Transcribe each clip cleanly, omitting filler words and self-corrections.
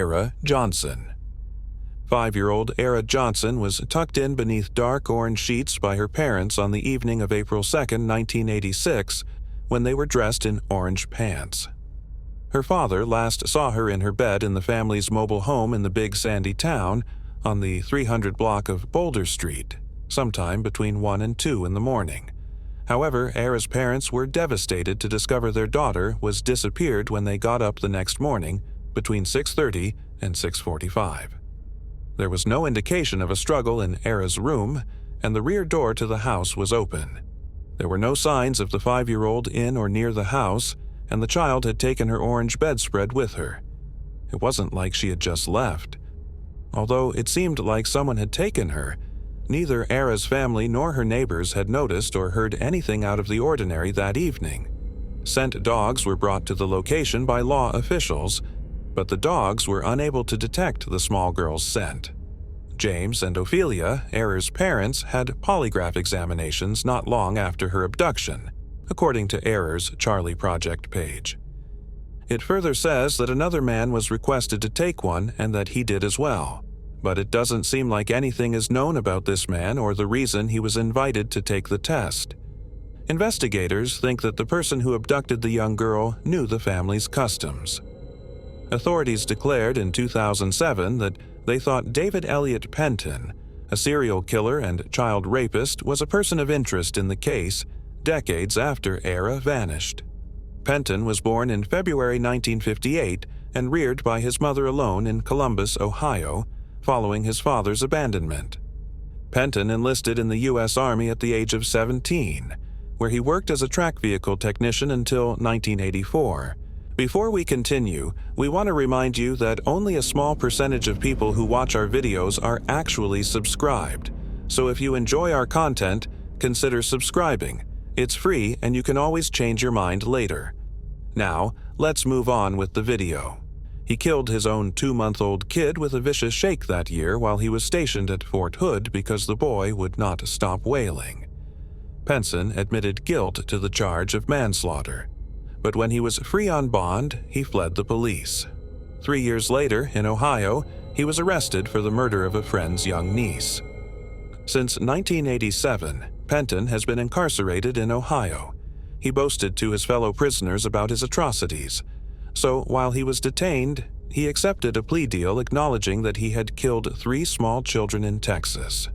Ara Johnson. 5-year-old Ara Johnson was tucked in beneath dark orange sheets by her parents on the evening of April 2, 1986, when they were dressed in orange pants. Her father last saw her in her bed in the family's mobile home in the big sandy town on the 300 block of Boulder Street, sometime between 1 and 2 in the morning. However, Ara's parents were devastated to discover their daughter was disappeared when they got up the next morning between 6:30 and 6:45. There was no indication of a struggle in Ara's room, and the rear door to the house was open. There were no signs of the 5-year-old in or near the house, and the child had taken her orange bedspread with her. It wasn't like she had just left. Although it seemed like someone had taken her, neither Ara's family nor her neighbors had noticed or heard anything out of the ordinary that evening. Scent dogs were brought to the location by law officials, but the dogs were unable to detect the small girl's scent. James and Ophelia, Ara's parents, had polygraph examinations not long after her abduction, according to Ara's Charlie Project page. It further says that another man was requested to take one and that he did as well, but it doesn't seem like anything is known about this man or the reason he was invited to take the test. Investigators think that the person who abducted the young girl knew the family's customs. Authorities declared in 2007 that they thought David Elliott Penton, a serial killer and child rapist, was a person of interest in the case decades after Ara vanished. Penton was born in February 1958 and reared by his mother alone in Columbus, Ohio, following his father's abandonment. Penton enlisted in the U.S. Army at the age of 17, where he worked as a track vehicle technician until 1984. Before we continue, we want to remind you that only a small percentage of people who watch our videos are actually subscribed. So if you enjoy our content, consider subscribing. It's free and you can always change your mind later. Now, let's move on with the video. He killed his own 2-month-old kid with a vicious shake that year while he was stationed at Fort Hood because the boy would not stop wailing. Penson admitted guilt to the charge of manslaughter, but when he was free on bond, he fled the police. 3 years later, in Ohio, he was arrested for the murder of a friend's young niece. Since 1987, Penton has been incarcerated in Ohio. He boasted to his fellow prisoners about his atrocities. So while he was detained, he accepted a plea deal acknowledging that he had killed 3 small children in Texas.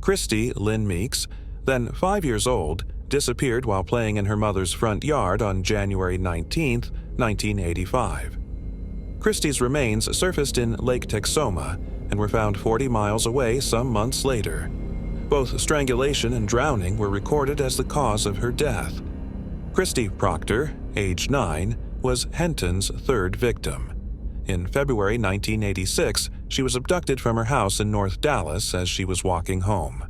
Christy Lynn Meeks, then 5 years old, disappeared while playing in her mother's front yard on January 19, 1985. Christy's remains surfaced in Lake Texoma and were found 40 miles away some months later. Both strangulation and drowning were recorded as the cause of her death. Christy Proctor, age 9, was Henton's 3rd victim. In February 1986, she was abducted from her house in North Dallas as she was walking home.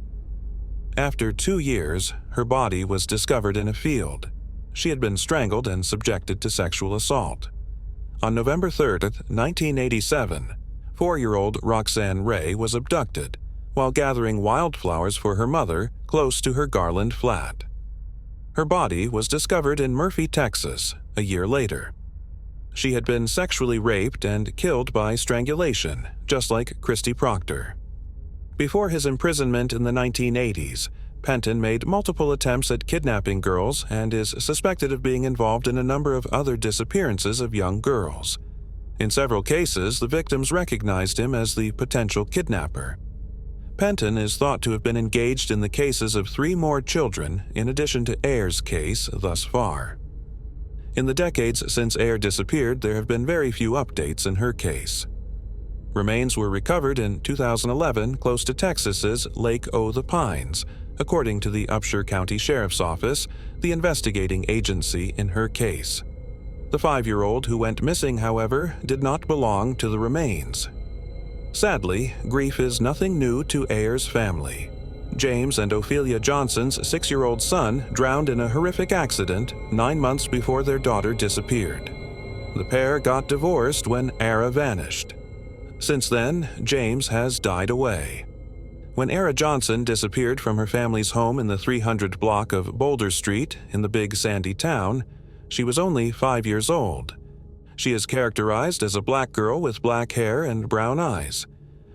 After 2 years, her body was discovered in a field. She had been strangled and subjected to sexual assault. On November 3, 1987, 4-year-old Roxanne Ray was abducted while gathering wildflowers for her mother close to her Garland flat. Her body was discovered in Murphy, Texas, a year later. She had been sexually raped and killed by strangulation, just like Christy Proctor. Before his imprisonment in the 1980s, Penton made multiple attempts at kidnapping girls and is suspected of being involved in a number of other disappearances of young girls. In several cases, the victims recognized him as the potential kidnapper. Penton is thought to have been engaged in the cases of 3 more children in addition to Ayer's case thus far. In the decades since Ayer disappeared, there have been very few updates in her case. Remains were recovered in 2011 close to Texas's Lake O' the Pines, according to the Upshur County Sheriff's Office, the investigating agency in her case. The 5-year-old who went missing, however, did not belong to the remains. Sadly, grief is nothing new to Ayer's family. James and Ophelia Johnson's 6-year-old son drowned in a horrific accident 9 months before their daughter disappeared. The pair got divorced when Ara vanished. Since then, James has died away. When Ara Johnson disappeared from her family's home in the 300 block of Boulder Street in the big sandy town, she was only 5 years old. She is characterized as a black girl with black hair and brown eyes.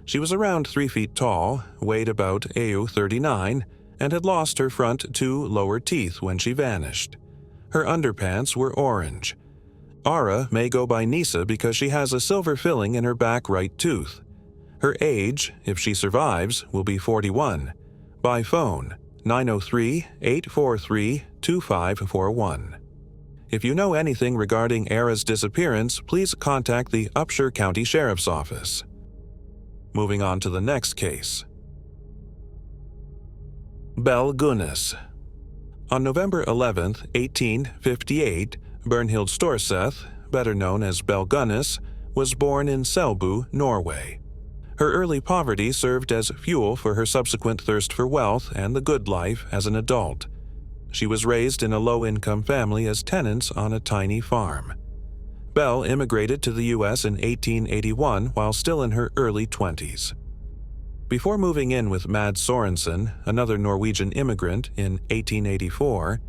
She was around 3 feet tall, weighed about AU 39, and had lost her front 2 lower teeth when she vanished. Her underpants were orange. Ara may go by Nisa because she has a silver filling in her back right tooth. Her age, if she survives, will be 41. By phone, 903-843-2541. If you know anything regarding Ara's disappearance, please contact the Upshur County Sheriff's Office. Moving on to the next case. Belle Gunness. On November 11, 1858, Bernhild Storseth, better known as Belle Gunness, was born in Selbu, Norway. Her early poverty served as fuel for her subsequent thirst for wealth and the good life as an adult. She was raised in a low-income family as tenants on a tiny farm. Belle immigrated to the U.S. in 1881 while still in her early 20s. Before moving in with Mads Sorensen, another Norwegian immigrant, in 1884,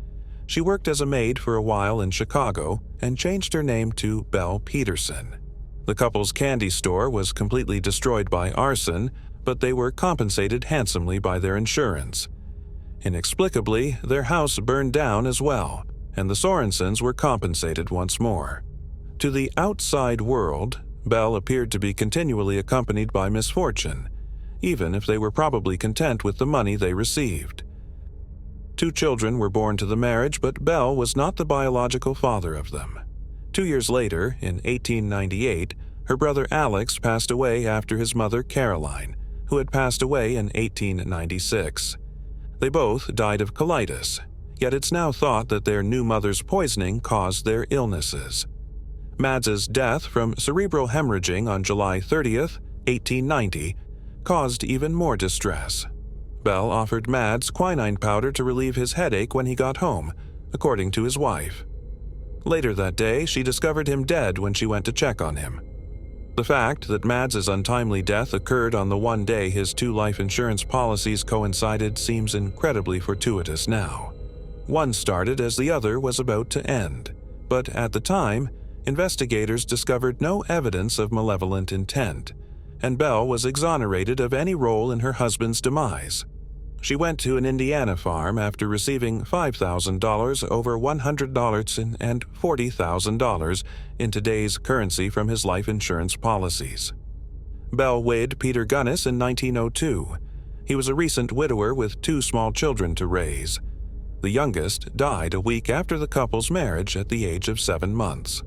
she worked as a maid for a while in Chicago and changed her name to Belle Peterson. The couple's candy store was completely destroyed by arson, but they were compensated handsomely by their insurance. Inexplicably, their house burned down as well, and the Sorensens were compensated once more. To the outside world, Belle appeared to be continually accompanied by misfortune, even if they were probably content with the money they received. 2 children were born to the marriage, but Belle was not the biological father of them. 2 years later, in 1898, her brother Alex passed away after his mother Caroline, who had passed away in 1896. They both died of colitis, yet it's now thought that their new mother's poisoning caused their illnesses. Mads's death from cerebral hemorrhaging on July 30th, 1890, caused even more distress. Belle offered Mads quinine powder to relieve his headache when he got home, according to his wife. Later that day, she discovered him dead when she went to check on him. The fact that Mads's untimely death occurred on the one day his 2 life insurance policies coincided seems incredibly fortuitous now. One started as the other was about to end, but at the time, investigators discovered no evidence of malevolent intent, and Belle was exonerated of any role in her husband's demise. She went to an Indiana farm after receiving $5,000 over $100 and $40,000 in today's currency from his life insurance policies. Belle wed Peter Gunness in 1902. He was a recent widower with 2 small children to raise. The youngest died a week after the couple's marriage at the age of 7 months.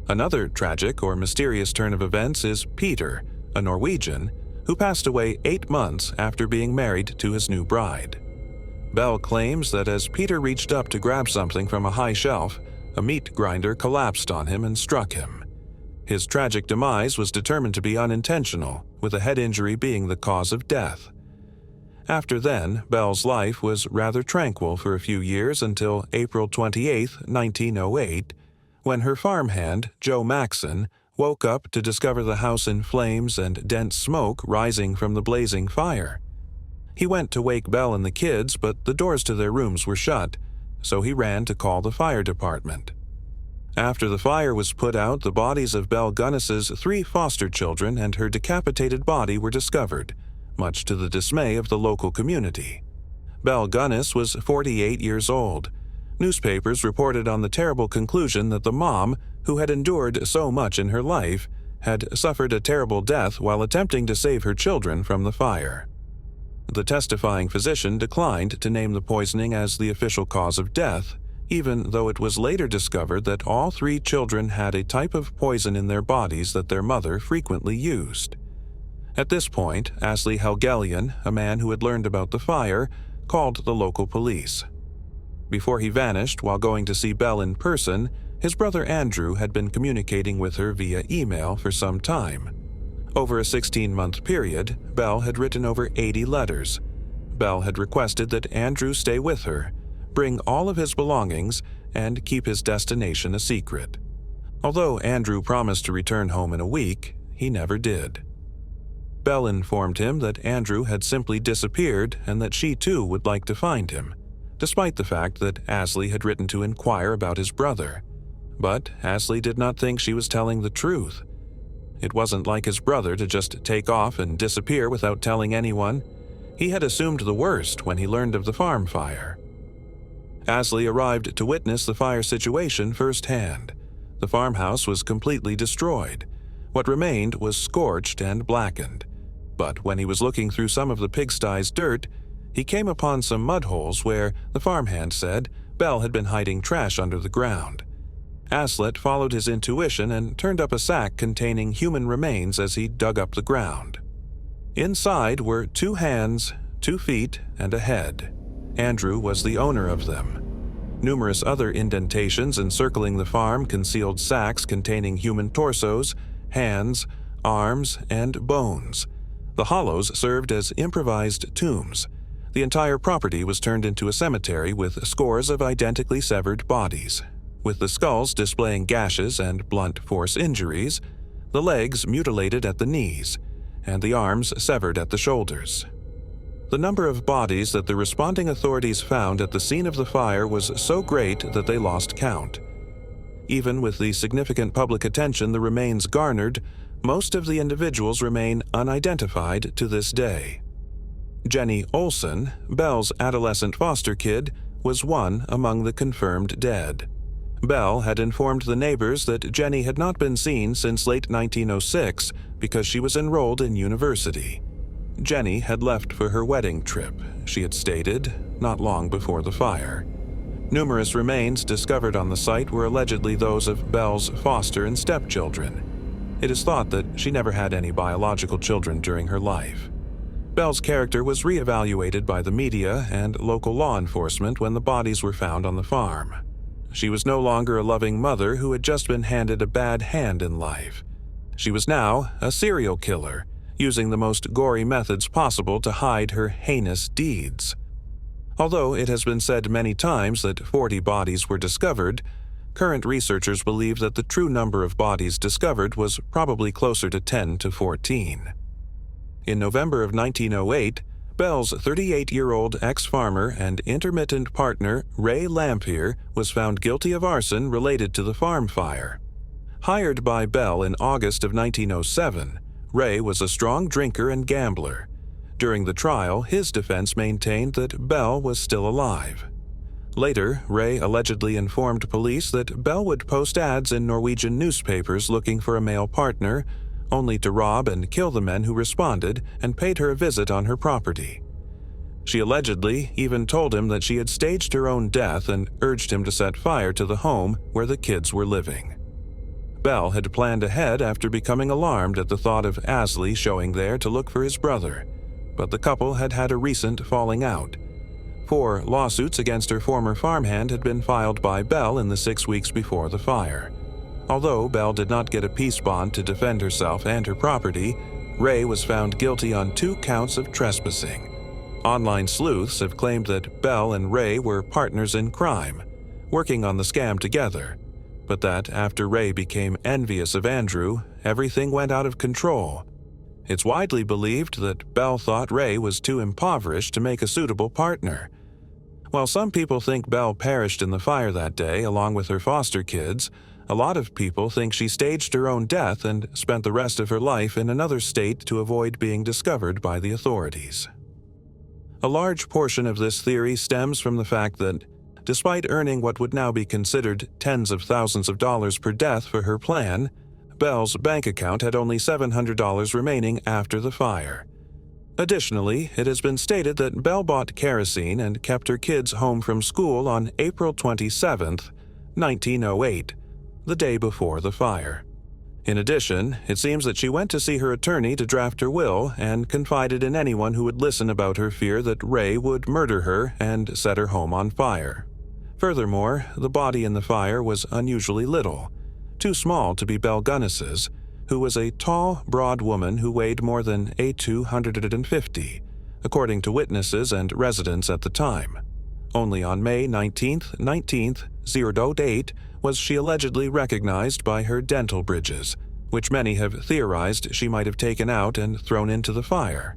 Another tragic or mysterious turn of events is Peter, a Norwegian, who passed away 8 months after being married to his new bride. Belle claims that as Peter reached up to grab something from a high shelf, a meat grinder collapsed on him and struck him. His tragic demise was determined to be unintentional, with a head injury being the cause of death. After then, Belle's life was rather tranquil for a few years until April 28, 1908, when her farmhand, Joe Maxson, woke up to discover the house in flames and dense smoke rising from the blazing fire. He went to wake Belle and the kids, but the doors to their rooms were shut, so he ran to call the fire department. After the fire was put out, the bodies of Belle Gunness's 3 foster children and her decapitated body were discovered, much to the dismay of the local community. Belle Gunness was 48 years old. Newspapers reported on the terrible conclusion that the mom, who had endured so much in her life, had suffered a terrible death while attempting to save her children from the fire. The testifying physician declined to name the poisoning as the official cause of death, even though it was later discovered that all 3 children had a type of poison in their bodies that their mother frequently used. At this point, Astley Helgelian, a man who had learned about the fire, called the local police. Before he vanished while going to see Belle in person, his brother Andrew had been communicating with her via email for some time. Over a 16-month period, Belle had written over 80 letters. Belle had requested that Andrew stay with her, bring all of his belongings, and keep his destination a secret. Although Andrew promised to return home in a week, he never did. Belle informed him that Andrew had simply disappeared and that she too would like to find him, despite the fact that Astley had written to inquire about his brother. But Astley did not think she was telling the truth. It wasn't like his brother to just take off and disappear without telling anyone. He had assumed the worst when he learned of the farm fire. Astley arrived to witness the fire situation firsthand. The farmhouse was completely destroyed. What remained was scorched and blackened. But when he was looking through some of the pigsty's dirt, he came upon some mud holes where, the farmhand said, Belle had been hiding trash under the ground. Aslett followed his intuition and turned up a sack containing human remains as he dug up the ground. Inside were 2 hands, 2 feet, and a head. Andrew was the owner of them. Numerous other indentations encircling the farm concealed sacks containing human torsos, hands, arms, and bones. The hollows served as improvised tombs. The entire property was turned into a cemetery with scores of identically severed bodies, with the skulls displaying gashes and blunt force injuries, the legs mutilated at the knees, and the arms severed at the shoulders. The number of bodies that the responding authorities found at the scene of the fire was so great that they lost count. Even with the significant public attention the remains garnered, most of the individuals remain unidentified to this day. Jenny Olson, Belle's adolescent foster kid, was one among the confirmed dead. Belle had informed the neighbors that Jenny had not been seen since late 1906 because she was enrolled in university. Jenny had left for her wedding trip, she had stated, not long before the fire. Numerous remains discovered on the site were allegedly those of Belle's foster and stepchildren. It is thought that she never had any biological children during her life. Belle's character was reevaluated by the media and local law enforcement when the bodies were found on the farm. She was no longer a loving mother who had just been handed a bad hand in life. She was now a serial killer, using the most gory methods possible to hide her heinous deeds. Although it has been said many times that 40 bodies were discovered, current researchers believe that the true number of bodies discovered was probably closer to 10 to 14. In November of 1908, Belle's 38-year-old ex-farmer and intermittent partner, Ray Lampier, was found guilty of arson related to the farm fire. Hired by Belle in August of 1907, Ray was a strong drinker and gambler. During the trial, his defense maintained that Belle was still alive. Later, Ray allegedly informed police that Belle would post ads in Norwegian newspapers looking for a male partner, only to rob and kill the men who responded and paid her a visit on her property. She allegedly even told him that she had staged her own death and urged him to set fire to the home where the kids were living. Belle had planned ahead after becoming alarmed at the thought of Astley showing there to look for his brother, but the couple had had a recent falling out. 4 lawsuits against her former farmhand had been filed by Belle in the 6 weeks before the fire. Although Belle did not get a peace bond to defend herself and her property, Ray was found guilty on 2 counts of trespassing. Online sleuths have claimed that Belle and Ray were partners in crime, working on the scam together, but that after Ray became envious of Andrew, everything went out of control. It's widely believed that Belle thought Ray was too impoverished to make a suitable partner. While some people think Belle perished in the fire that day along with her foster kids, a lot of people think she staged her own death and spent the rest of her life in another state to avoid being discovered by the authorities. A large portion of this theory stems from the fact that, despite earning what would now be considered tens of thousands of dollars per death for her plan, Belle's bank account had only $700 remaining after the fire. Additionally, it has been stated that Belle bought kerosene and kept her kids home from school on April 27, 1908, the day before the fire. In addition, it seems that she went to see her attorney to draft her will and confided in anyone who would listen about her fear that Ray would murder her and set her home on fire. Furthermore, the body in the fire was unusually little, too small to be Belle Gunness's, who was a tall, broad woman who weighed more than 250, according to witnesses and residents at the time. Only on May 19th, 008, was she allegedly recognized by her dental bridges, which many have theorized she might have taken out and thrown into the fire.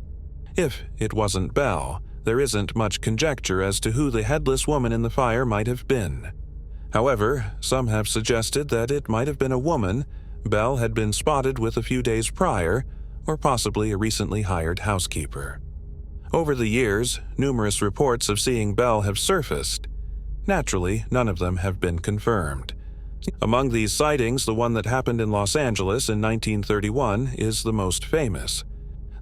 If it wasn't Belle, there isn't much conjecture as to who the headless woman in the fire might have been. However, some have suggested that it might have been a woman Belle had been spotted with a few days prior, or possibly a recently hired housekeeper. Over the years, numerous reports of seeing Belle have surfaced. Naturally, none of them have been confirmed. Among these sightings, the one that happened in Los Angeles in 1931 is the most famous.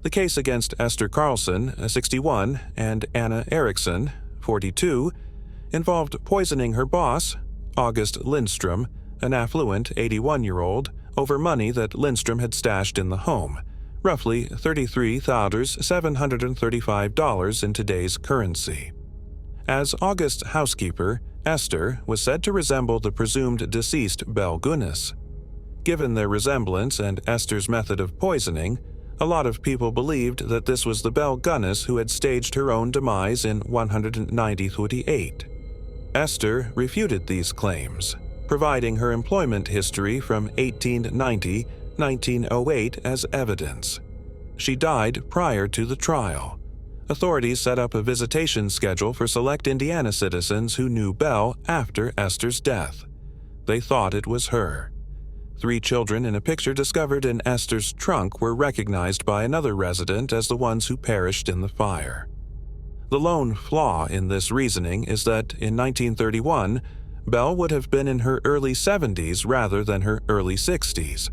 The case against Esther Carlson, 61, and Anna Erickson, 42, involved poisoning her boss, August Lindstrom, an affluent 81-year-old, over money that Lindstrom had stashed in the home, roughly $33,735 in today's currency. As August's housekeeper, Esther was said to resemble the presumed deceased Belle Gunness. Given their resemblance and Esther's method of poisoning, a lot of people believed that this was the Belle Gunness who had staged her own demise in 198. Esther refuted these claims, providing her employment history from 1890-1908 as evidence. She died prior to the trial. Authorities set up a visitation schedule for select Indiana citizens who knew Belle after Esther's death. They thought it was her. 3 children in a picture discovered in Esther's trunk were recognized by another resident as the ones who perished in the fire. The lone flaw in this reasoning is that in 1931, Belle would have been in her early 70s rather than her early 60s.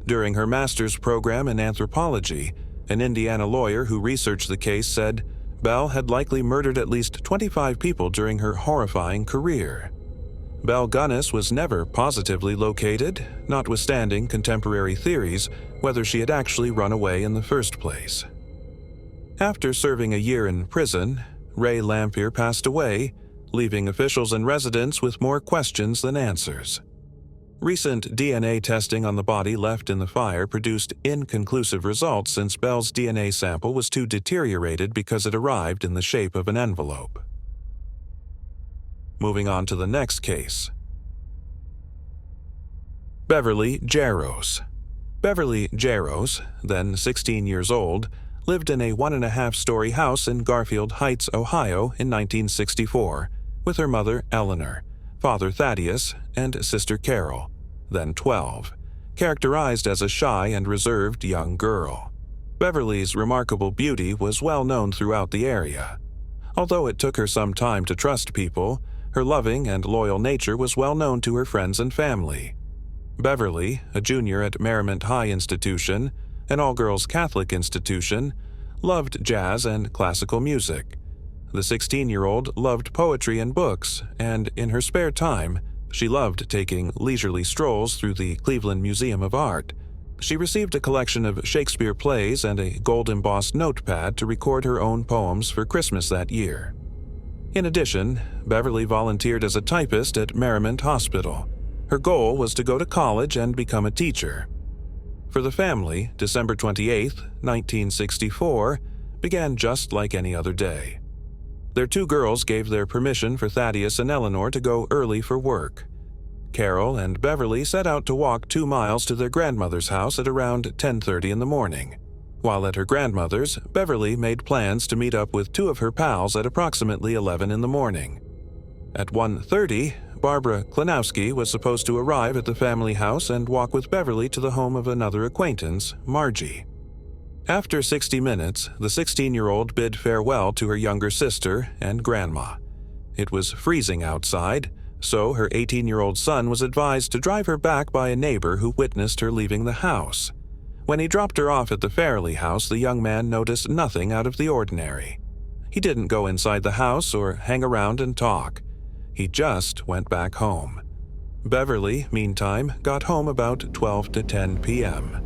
During her master's program in anthropology, an Indiana lawyer who researched the case said Belle had likely murdered at least 25 people during her horrifying career. Belle Gunness was never positively located, notwithstanding contemporary theories whether she had actually run away in the first place. After serving a year in prison, Ray Lampier passed away, leaving officials and residents with more questions than answers. Recent DNA testing on the body left in the fire produced inconclusive results since Belle's DNA sample was too deteriorated because it arrived in the shape of an envelope. Moving on to the next case. Beverly Jaros. Beverly Jaros, then 16 years old, lived in a 1.5-story house in Garfield Heights, Ohio in 1964, with her mother Eleanor, father Thaddeus, and sister Carol, then 12, characterized as a shy and reserved young girl. Beverly's remarkable beauty was well known throughout the area. Although it took her some time to trust people, her loving and loyal nature was well known to her friends and family. Beverly, a junior at Merrimont High Institution, an all-girls Catholic institution, loved jazz and classical music. The 16-year-old loved poetry and books, and in her spare time, she loved taking leisurely strolls through the Cleveland Museum of Art. She received a collection of Shakespeare plays and a gold-embossed notepad to record her own poems for Christmas that year. In addition, Beverly volunteered as a typist at Merrimont Hospital. Her goal was to go to college and become a teacher. For the family, December 28, 1964, began just like any other day. Their 2 girls gave their permission for Thaddeus and Eleanor to go early for work. Carol and Beverly set out to walk 2 miles to their grandmother's house at around 10:30 in the morning. While at her grandmother's, Beverly made plans to meet up with 2 of her pals at approximately 11 in the morning. At 1:30, Barbara Klanowski was supposed to arrive at the family house and walk with Beverly to the home of another acquaintance, Margie. After 60 minutes, the 16-year-old bid farewell to her younger sister and grandma. It was freezing outside, so her 18-year-old son was advised to drive her back by a neighbor who witnessed her leaving the house. When he dropped her off at the Fairley house, the young man noticed nothing out of the ordinary. He didn't go inside the house or hang around and talk. He just went back home. Beverly, meantime, got home about 12 to 10 p.m.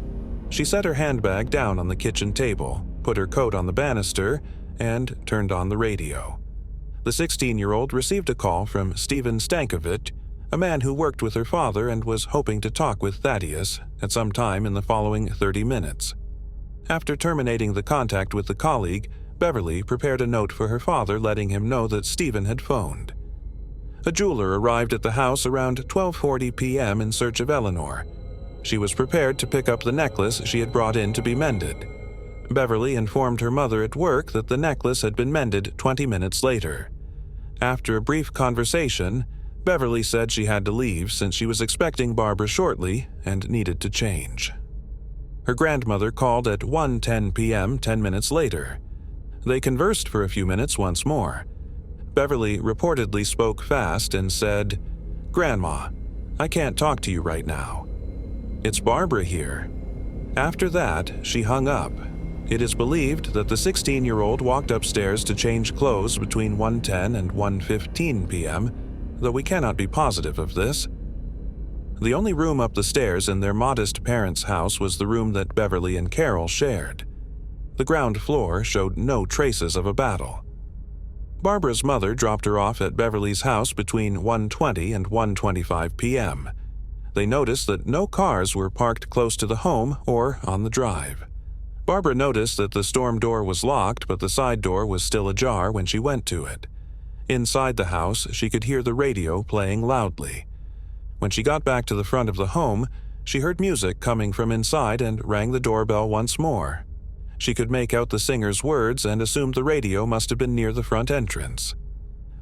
She set her handbag down on the kitchen table, put her coat on the banister, and turned on the radio. The 16-year-old received a call from Stephen Stankovic, a man who worked with her father and was hoping to talk with Thaddeus at some time in the following 30 minutes. After terminating the contact with the colleague, Beverly prepared a note for her father letting him know that Stephen had phoned. A jeweler arrived at the house around 12:40 p.m. in search of Eleanor. She was prepared to pick up the necklace she had brought in to be mended. Beverly informed her mother at work that the necklace had been mended 20 minutes later. After a brief conversation, Beverly said she had to leave since she was expecting Barbara shortly and needed to change. Her grandmother called at 1:10 p.m. 10 minutes later. They conversed for a few minutes once more. Beverly reportedly spoke fast and said, "Grandma, I can't talk to you right now. It's Barbara here." After that, she hung up. It is believed that the 16-year-old walked upstairs to change clothes between 1:10 and 1:15 p.m., though we cannot be positive of this. The only room up the stairs in their modest parents' house was the room that Beverly and Carol shared. The ground floor showed no traces of a battle. Barbara's mother dropped her off at Beverly's house between 1:20 and 1:25 p.m. They noticed that no cars were parked close to the home or on the drive. Barbara noticed that the storm door was locked, but the side door was still ajar when she went to it. Inside the house, she could hear the radio playing loudly. When she got back to the front of the home, she heard music coming from inside and rang the doorbell once more. She could make out the singer's words and assumed the radio must have been near the front entrance.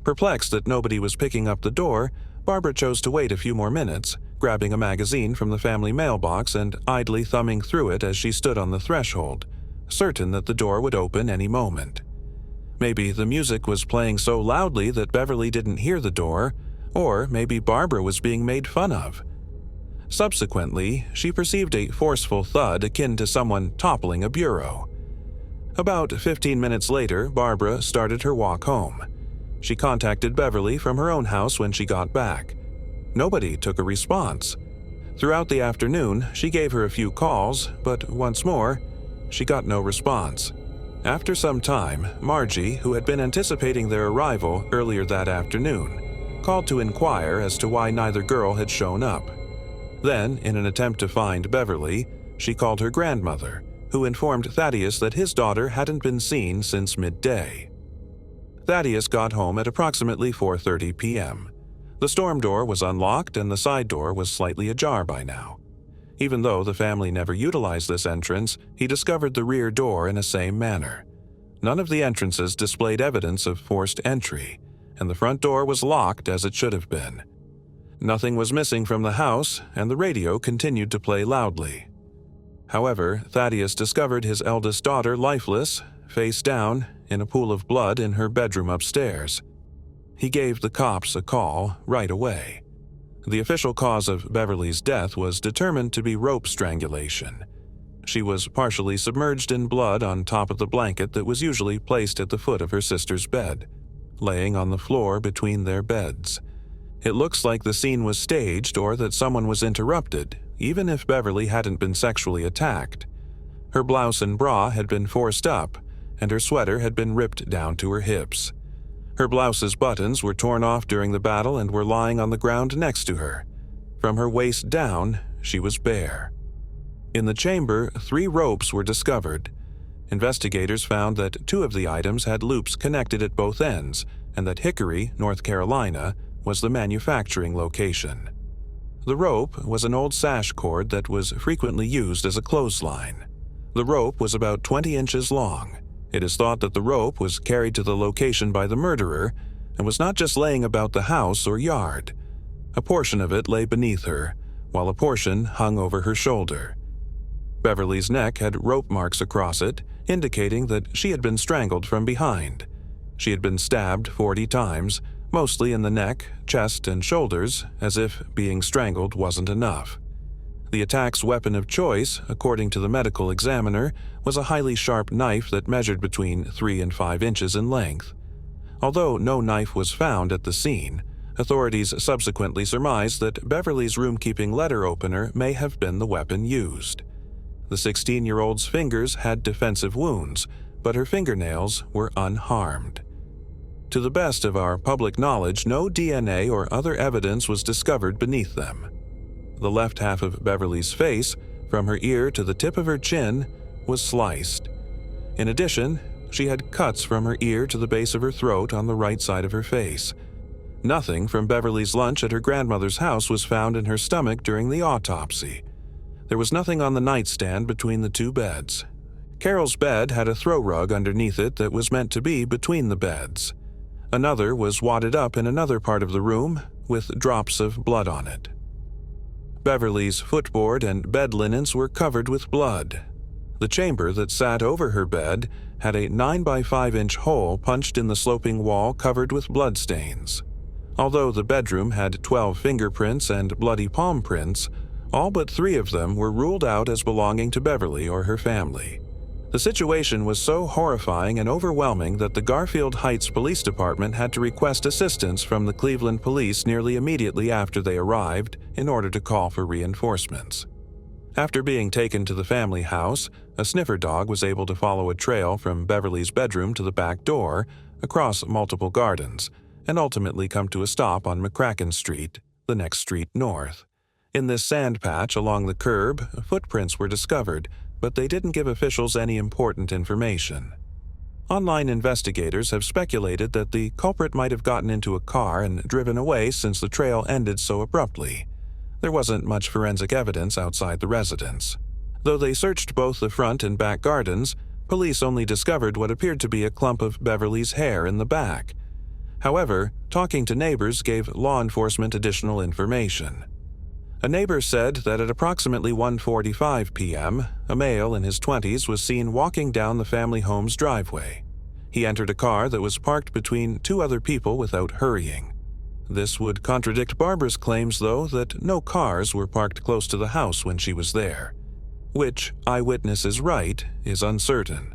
Perplexed that nobody was picking up the door, Barbara chose to wait a few more minutes, grabbing a magazine from the family mailbox and idly thumbing through it as she stood on the threshold, certain that the door would open any moment. Maybe the music was playing so loudly that Beverly didn't hear the door, or maybe Barbara was being made fun of. Subsequently, she perceived a forceful thud akin to someone toppling a bureau. About 15 minutes later, Barbara started her walk home. She contacted Beverly from her own house when she got back. Nobody took a response. Throughout the afternoon, she gave her a few calls, but once more, she got no response. After some time, Margie, who had been anticipating their arrival earlier that afternoon, called to inquire as to why neither girl had shown up. Then, in an attempt to find Beverly, she called her grandmother, who informed Thaddeus that his daughter hadn't been seen since midday. Thaddeus got home at approximately 4:30 p.m. The storm door was unlocked and the side door was slightly ajar by now. Even though the family never utilized this entrance, he discovered the rear door in the same manner. None of the entrances displayed evidence of forced entry, and the front door was locked as it should have been. Nothing was missing from the house, and the radio continued to play loudly. However, Thaddeus discovered his eldest daughter lifeless, face down, in a pool of blood in her bedroom upstairs. He gave the cops a call right away. The official cause of Beverly's death was determined to be rope strangulation. She was partially submerged in blood on top of the blanket that was usually placed at the foot of her sister's bed, laying on the floor between their beds. It looks like the scene was staged or that someone was interrupted, even if Beverly hadn't been sexually attacked. Her blouse and bra had been forced up, and her sweater had been ripped down to her hips. Her blouse's buttons were torn off during the battle and were lying on the ground next to her. From her waist down, she was bare. In the chamber, 3 ropes were discovered. Investigators found that 2 of the items had loops connected at both ends, and that Hickory, North Carolina, was the manufacturing location. The rope was an old sash cord that was frequently used as a clothesline. The rope was about 20 inches long. It is thought that the rope was carried to the location by the murderer and was not just laying about the house or yard. A portion of it lay beneath her, while a portion hung over her shoulder. Beverly's neck had rope marks across it, indicating that she had been strangled from behind. She had been stabbed 40 times, mostly in the neck, chest, and shoulders, as if being strangled wasn't enough. The attack's weapon of choice, according to the medical examiner, was a highly sharp knife that measured between 3 and 5 inches in length. Although no knife was found at the scene, authorities subsequently surmised that Beverly's room-keeping letter opener may have been the weapon used. The 16-year-old's fingers had defensive wounds, but her fingernails were unharmed. To the best of our public knowledge, no DNA or other evidence was discovered beneath them. The left half of Beverly's face, from her ear to the tip of her chin, was sliced. In addition, she had cuts from her ear to the base of her throat on the right side of her face. Nothing from Beverly's lunch at her grandmother's house was found in her stomach during the autopsy. There was nothing on the nightstand between the 2 beds. Carol's bed had a throw rug underneath it that was meant to be between the beds. Another was wadded up in another part of the room, with drops of blood on it. Beverly's footboard and bed linens were covered with blood. The chamber that sat over her bed had a 9 by 5 inch hole punched in the sloping wall covered with bloodstains. Although the bedroom had 12 fingerprints and bloody palm prints, all but 3 of them were ruled out as belonging to Beverly or her family. The situation was so horrifying and overwhelming that the Garfield Heights Police Department had to request assistance from the Cleveland police nearly immediately after they arrived in order to call for reinforcements. After being taken to the family house, a sniffer dog was able to follow a trail from Beverly's bedroom to the back door, across multiple gardens, and ultimately come to a stop on McCracken Street, the next street north. In this sand patch along the curb, footprints were discovered, but they didn't give officials any important information. Online investigators have speculated that the culprit might have gotten into a car and driven away since the trail ended so abruptly. There wasn't much forensic evidence outside the residence. Though they searched both the front and back gardens, police only discovered what appeared to be a clump of Beverly's hair in the back. However, talking to neighbors gave law enforcement additional information. A neighbor said that at approximately 1:45 p.m., a male in his 20s was seen walking down the family home's driveway. He entered a car that was parked between 2 other people without hurrying. This would contradict Barbara's claims, though, that no cars were parked close to the house when she was there. Which eyewitness is right is uncertain.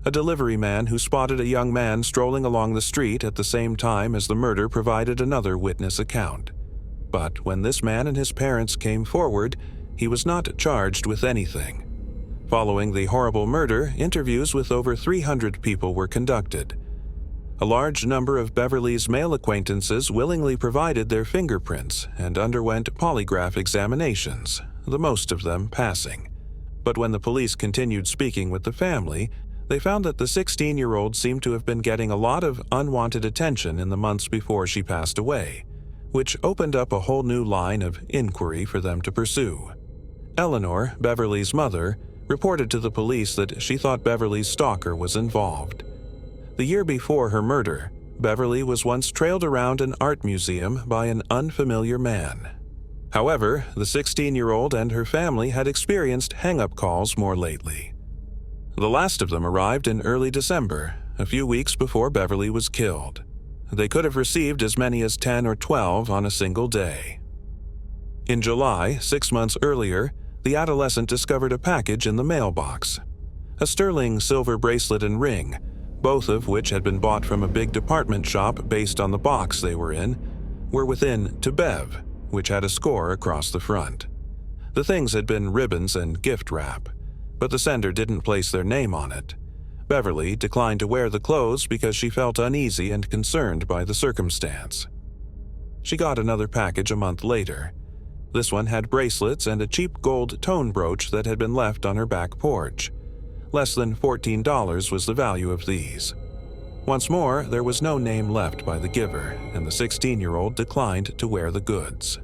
A delivery man who spotted a young man strolling along the street at the same time as the murder provided another witness account. But when this man and his parents came forward, he was not charged with anything. Following the horrible murder, interviews with over 300 people were conducted. A large number of Beverly's male acquaintances willingly provided their fingerprints and underwent polygraph examinations, the most of them passing. But when the police continued speaking with the family, they found that the 16-year-old seemed to have been getting a lot of unwanted attention in the months before she passed away, which opened up a whole new line of inquiry for them to pursue. Eleanor, Beverly's mother, reported to the police that she thought Beverly's stalker was involved. The year before her murder, Beverly was once trailed around an art museum by an unfamiliar man. However, the 16-year-old and her family had experienced hang-up calls more lately. The last of them arrived in early December, a few weeks before Beverly was killed. They could have received as many as 10 or 12 on a single day. In July, 6 months earlier, the adolescent discovered a package in the mailbox. A sterling silver bracelet and ring, both of which had been bought from a big department shop based on the box they were in, were within to Bev, which had a score across the front. The things had been ribbons and gift wrap, but the sender didn't place their name on it. Beverly declined to wear the clothes because she felt uneasy and concerned by the circumstance. She got another package a month later. This one had bracelets and a cheap gold tone brooch that had been left on her back porch. Less than $14 was the value of these. Once more, there was no name left by the giver, and the 16-year-old declined to wear the goods.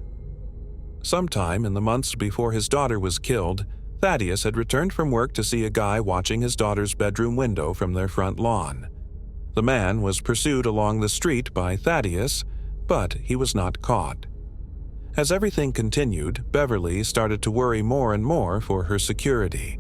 Sometime in the months before his daughter was killed, Thaddeus had returned from work to see a guy watching his daughter's bedroom window from their front lawn. The man was pursued along the street by Thaddeus, but he was not caught. As everything continued, Beverly started to worry more and more for her security.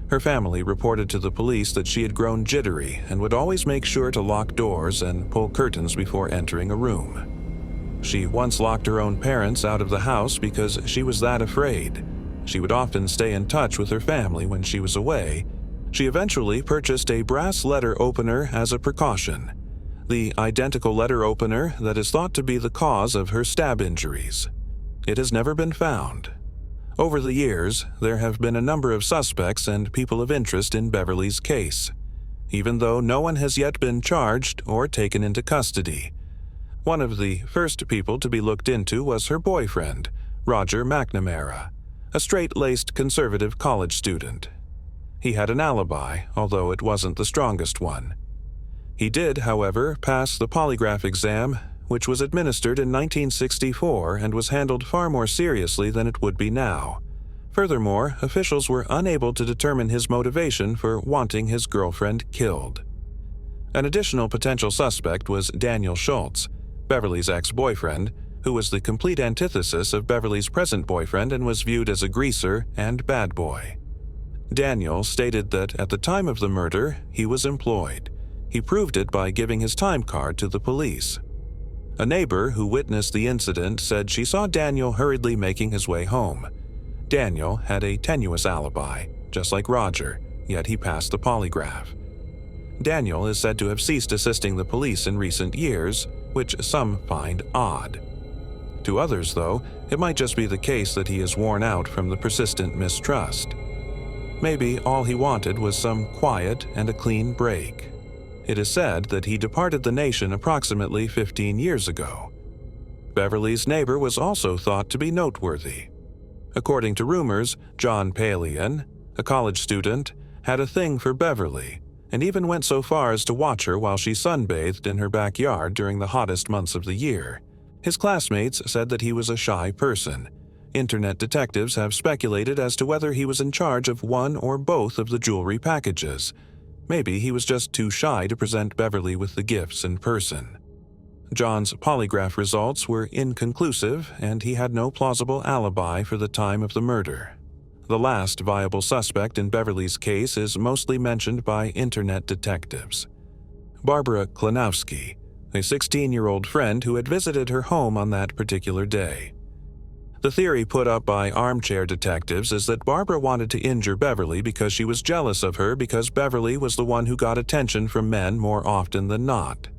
Her family reported to the police that she had grown jittery and would always make sure to lock doors and pull curtains before entering a room. She once locked her own parents out of the house because she was that afraid. She would often stay in touch with her family when she was away. She eventually purchased a brass letter opener as a precaution, the identical letter opener that is thought to be the cause of her stab injuries. It has never been found. Over the years, there have been a number of suspects and people of interest in Beverly's case, even though no one has yet been charged or taken into custody. One of the first people to be looked into was her boyfriend, Roger McNamara, a straight-laced conservative college student. He had an alibi, although it wasn't the strongest one. He did, however, pass the polygraph exam, which was administered in 1964 and was handled far more seriously than it would be now. Furthermore, officials were unable to determine his motivation for wanting his girlfriend killed. An additional potential suspect was Daniel Schultz, Beverly's ex-boyfriend, who was the complete antithesis of Beverly's present boyfriend and was viewed as a greaser and bad boy. Daniel stated that at the time of the murder, he was employed. He proved it by giving his time card to the police. A neighbor who witnessed the incident said she saw Daniel hurriedly making his way home. Daniel had a tenuous alibi, just like Roger, yet he passed the polygraph. Daniel is said to have ceased assisting the police in recent years, which some find odd. To others, though, it might just be the case that he is worn out from the persistent mistrust. Maybe all he wanted was some quiet and a clean break. It is said that he departed the nation approximately 15 years ago. Beverly's neighbor was also thought to be noteworthy. According to rumors, John Palian, a college student, had a thing for Beverly, and even went so far as to watch her while she sunbathed in her backyard during the hottest months of the year. His classmates said that he was a shy person. Internet detectives have speculated as to whether he was in charge of one or both of the jewelry packages. Maybe he was just too shy to present Beverly with the gifts in person. John's polygraph results were inconclusive, and he had no plausible alibi for the time of the murder. The last viable suspect in Beverly's case is mostly mentioned by internet detectives. Barbara Klanowski, a 16-year-old friend who had visited her home on that particular day. The theory put up by armchair detectives is that Barbara wanted to injure Beverly because she was jealous of her because Beverly was the one who got attention from men more often than not.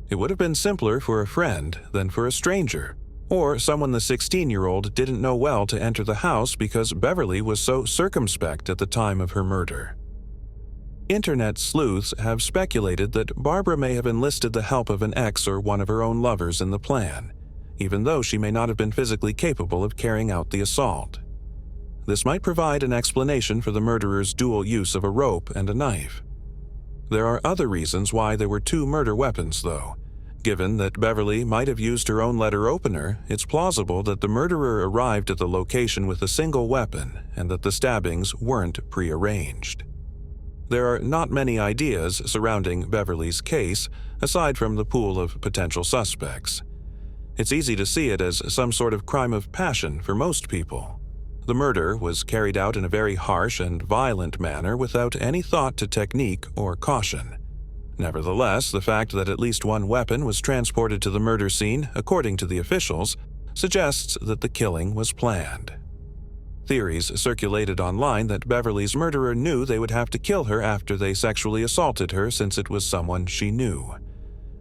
It would have been simpler for a friend than for a stranger, or someone the 16-year-old didn't know well to enter the house because Beverly was so circumspect at the time of her murder. Internet sleuths have speculated that Barbara may have enlisted the help of an ex or one of her own lovers in the plan, even though she may not have been physically capable of carrying out the assault. This might provide an explanation for the murderer's dual use of a rope and a knife. There are other reasons why there were two murder weapons, though. Given that Beverly might have used her own letter opener, it's plausible that the murderer arrived at the location with a single weapon and that the stabbings weren't prearranged. There are not many ideas surrounding Beverly's case, aside from the pool of potential suspects. It's easy to see it as some sort of crime of passion for most people. The murder was carried out in a very harsh and violent manner without any thought to technique or caution. Nevertheless, the fact that at least one weapon was transported to the murder scene, according to the officials, suggests that the killing was planned. Theories circulated online that Beverly's murderer knew they would have to kill her after they sexually assaulted her since it was someone she knew.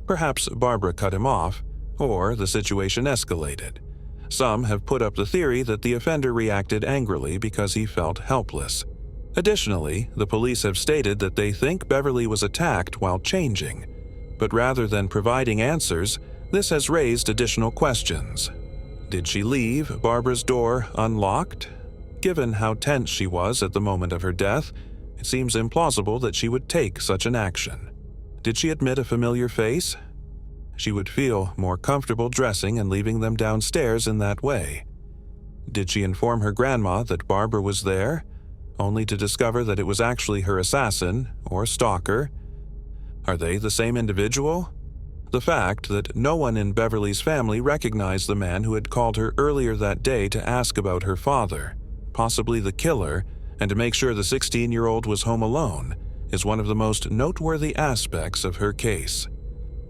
Perhaps Barbara cut him off, or the situation escalated. Some have put up the theory that the offender reacted angrily because he felt helpless. Additionally, the police have stated that they think Beverly was attacked while changing, but rather than providing answers, this has raised additional questions. Did she leave Barbara's door unlocked? Given how tense she was at the moment of her death, it seems implausible that she would take such an action. Did she admit a familiar face? She would feel more comfortable dressing and leaving them downstairs in that way. Did she inform her grandma that Barbara was there, only to discover that it was actually her assassin or stalker? Are they the same individual? The fact that no one in Beverly's family recognized the man who had called her earlier that day to ask about her father, possibly the killer, and to make sure the 16-year-old was home alone, is one of the most noteworthy aspects of her case.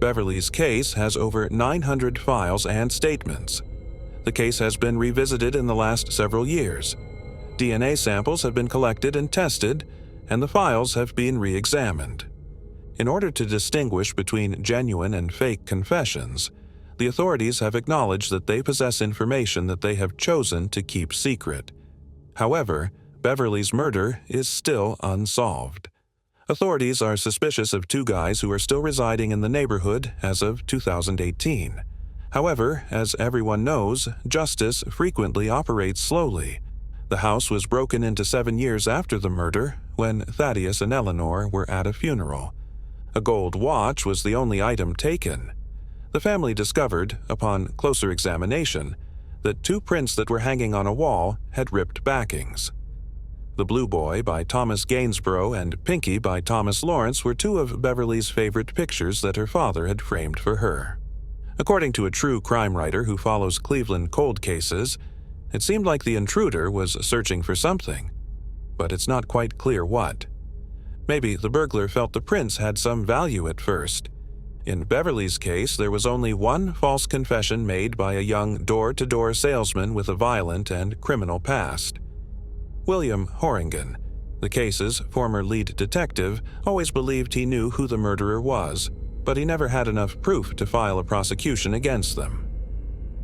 Beverly's case has over 900 files and statements. The case has been revisited in the last several years. DNA samples have been collected and tested, and the files have been re-examined. In order to distinguish between genuine and fake confessions, the authorities have acknowledged that they possess information that they have chosen to keep secret. However, Beverly's murder is still unsolved. Authorities are suspicious of two guys who are still residing in the neighborhood as of 2018. However, as everyone knows, justice frequently operates slowly. The house was broken into 7 years after the murder, when Thaddeus and Eleanor were at a funeral. A gold watch was the only item taken. The family discovered, upon closer examination, that two prints that were hanging on a wall had ripped backings. The Blue Boy by Thomas Gainsborough and Pinky by Thomas Lawrence were two of Beverly's favorite pictures that her father had framed for her. According to a true crime writer who follows Cleveland cold cases, it seemed like the intruder was searching for something, but it's not quite clear what. Maybe the burglar felt the prints had some value at first. In Beverly's case, there was only one false confession made by a young door-to-door salesman with a violent and criminal past. William Horrigan, the case's former lead detective, always believed he knew who the murderer was, but he never had enough proof to file a prosecution against them.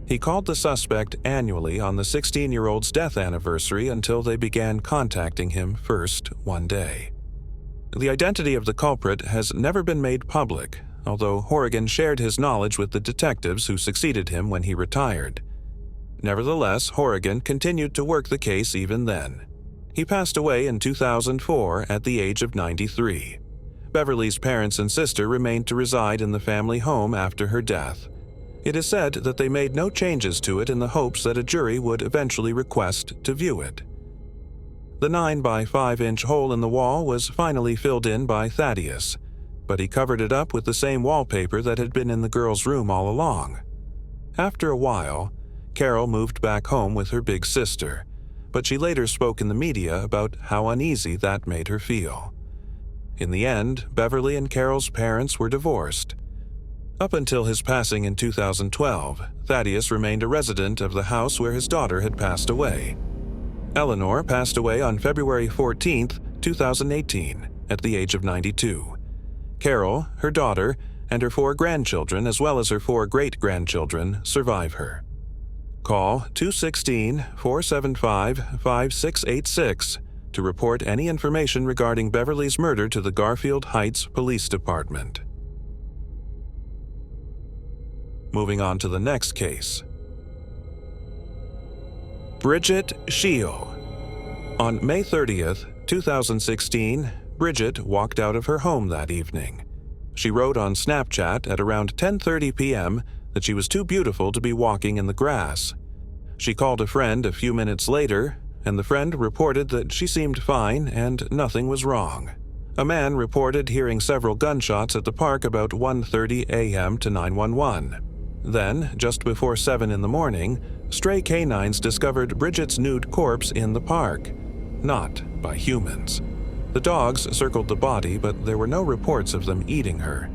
He called the suspect annually on the 16-year-old's death anniversary until they began contacting him first one day. The identity of the culprit has never been made public, although Horrigan shared his knowledge with the detectives who succeeded him when he retired. Nevertheless, Horrigan continued to work the case even then. He passed away in 2004 at the age of 93. Beverly's parents and sister remained to reside in the family home after her death. It is said that they made no changes to it in the hopes that a jury would eventually request to view it. The 9 by 5-inch hole in the wall was finally filled in by Thaddeus, but he covered it up with the same wallpaper that had been in the girl's room all along. After a while, Carol moved back home with her big sister, but she later spoke in the media about how uneasy that made her feel. In the end, Beverly and Carol's parents were divorced. Up until his passing in 2012, Thaddeus remained a resident of the house where his daughter had passed away. Eleanor passed away on February 14, 2018, at the age of 92. Carol, her daughter, and her 4 grandchildren, as well as her 4 great-grandchildren, survive her. Call 216-475-5686 to report any information regarding Beverly's murder to the Garfield Heights Police Department. Moving on to the next case. Bridget Shiel. On May 30th, 2016, Bridget walked out of her home that evening. She wrote on Snapchat at around 10:30 p.m. that she was too beautiful to be walking in the grass. She called a friend a few minutes later, and the friend reported that she seemed fine and nothing was wrong. A man reported hearing several gunshots at the park about 1:30 a.m. to 911. Then, just before 7 in the morning, stray canines discovered Bridget's nude corpse in the park, not by humans. The dogs circled the body, but there were no reports of them eating her.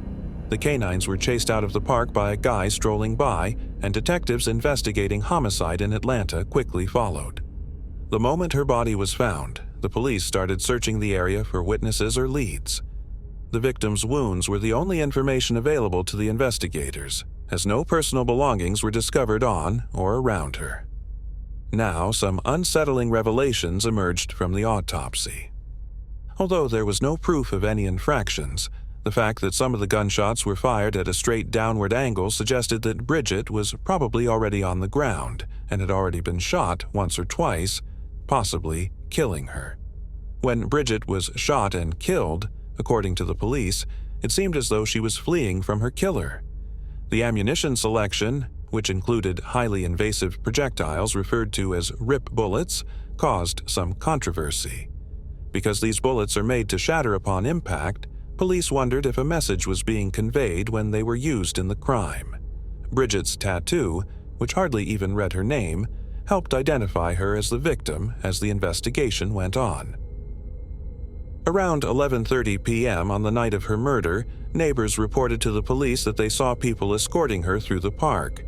The canines were chased out of the park by a guy strolling by, and detectives investigating homicide in Atlanta quickly followed. The moment her body was found, the police started searching the area for witnesses or leads. The victim's wounds were the only information available to the investigators, as no personal belongings were discovered on or around her. Now, some unsettling revelations emerged from the autopsy. Although there was no proof of any infractions, the fact that some of the gunshots were fired at a straight downward angle suggested that Bridget was probably already on the ground and had already been shot once or twice, possibly killing her. When Bridget was shot and killed, according to the police, it seemed as though she was fleeing from her killer. The ammunition selection, which included highly invasive projectiles referred to as rip bullets, caused some controversy. Because these bullets are made to shatter upon impact, police wondered if a message was being conveyed when they were used in the crime. Bridget's tattoo, which hardly even read her name, helped identify her as the victim as the investigation went on. Around 11:30 p.m. on the night of her murder, neighbors reported to the police that they saw people escorting her through the park.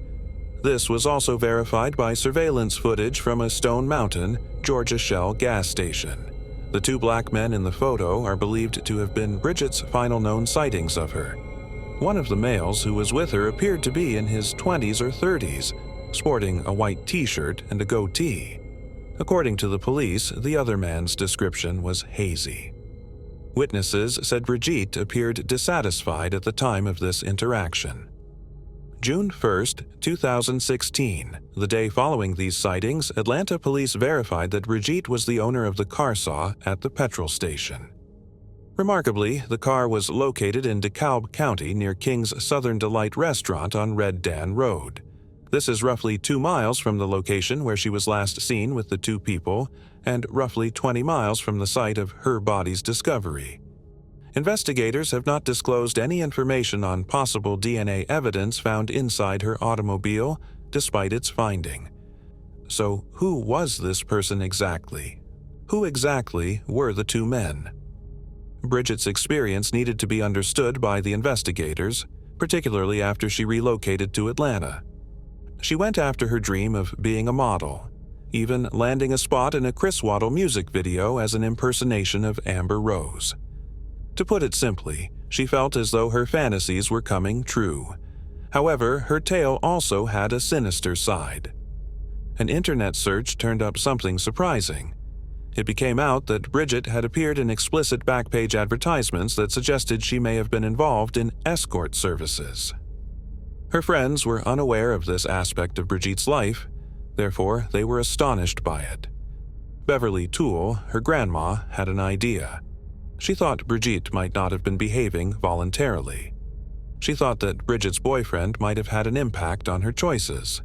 This was also verified by surveillance footage from a Stone Mountain, Georgia Shell gas station. The 2 black men in the photo are believed to have been Bridget's final known sightings of her. One of the males who was with her appeared to be in his 20s or 30s, sporting a white t-shirt and a goatee. According to the police, the other man's description was hazy. Witnesses said Bridget appeared dissatisfied at the time of this interaction. June 1st, 2016, the day following these sightings, Atlanta police verified that Bridget was the owner of the car saw at the petrol station. Remarkably, the car was located in DeKalb County near King's Southern Delight restaurant on Red Dan Road. This is roughly 2 miles from the location where she was last seen with the 2 people, and roughly 20 miles from the site of her body's discovery. Investigators have not disclosed any information on possible DNA evidence found inside her automobile, despite its finding. So, who was this person exactly? Who exactly were the two men? Bridget's experience needed to be understood by the investigators, particularly after she relocated to Atlanta. She went after her dream of being a model, even landing a spot in a Chris Waddle music video as an impersonation of Amber Rose. To put it simply, she felt as though her fantasies were coming true. However, her tale also had a sinister side. An internet search turned up something surprising. It became out that Bridget had appeared in explicit backpage advertisements that suggested she may have been involved in escort services. Her friends were unaware of this aspect of Bridget's life, therefore they were astonished by it. Beverly Toole, her grandma, had an idea. She thought Bridget might not have been behaving voluntarily. She thought that Bridget's boyfriend might have had an impact on her choices.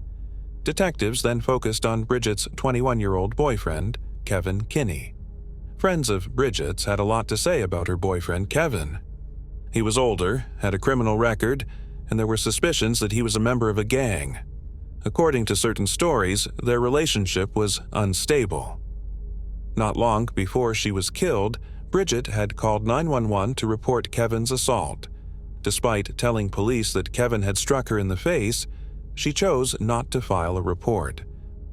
Detectives then focused on Bridget's 21-year-old boyfriend, Kevin Kinney. Friends of Bridget's had a lot to say about her boyfriend, Kevin. He was older, had a criminal record, and there were suspicions that he was a member of a gang. According to certain stories, their relationship was unstable. Not long before she was killed, Bridget had called 911 to report Kevin's assault. Despite telling police that Kevin had struck her in the face, she chose not to file a report.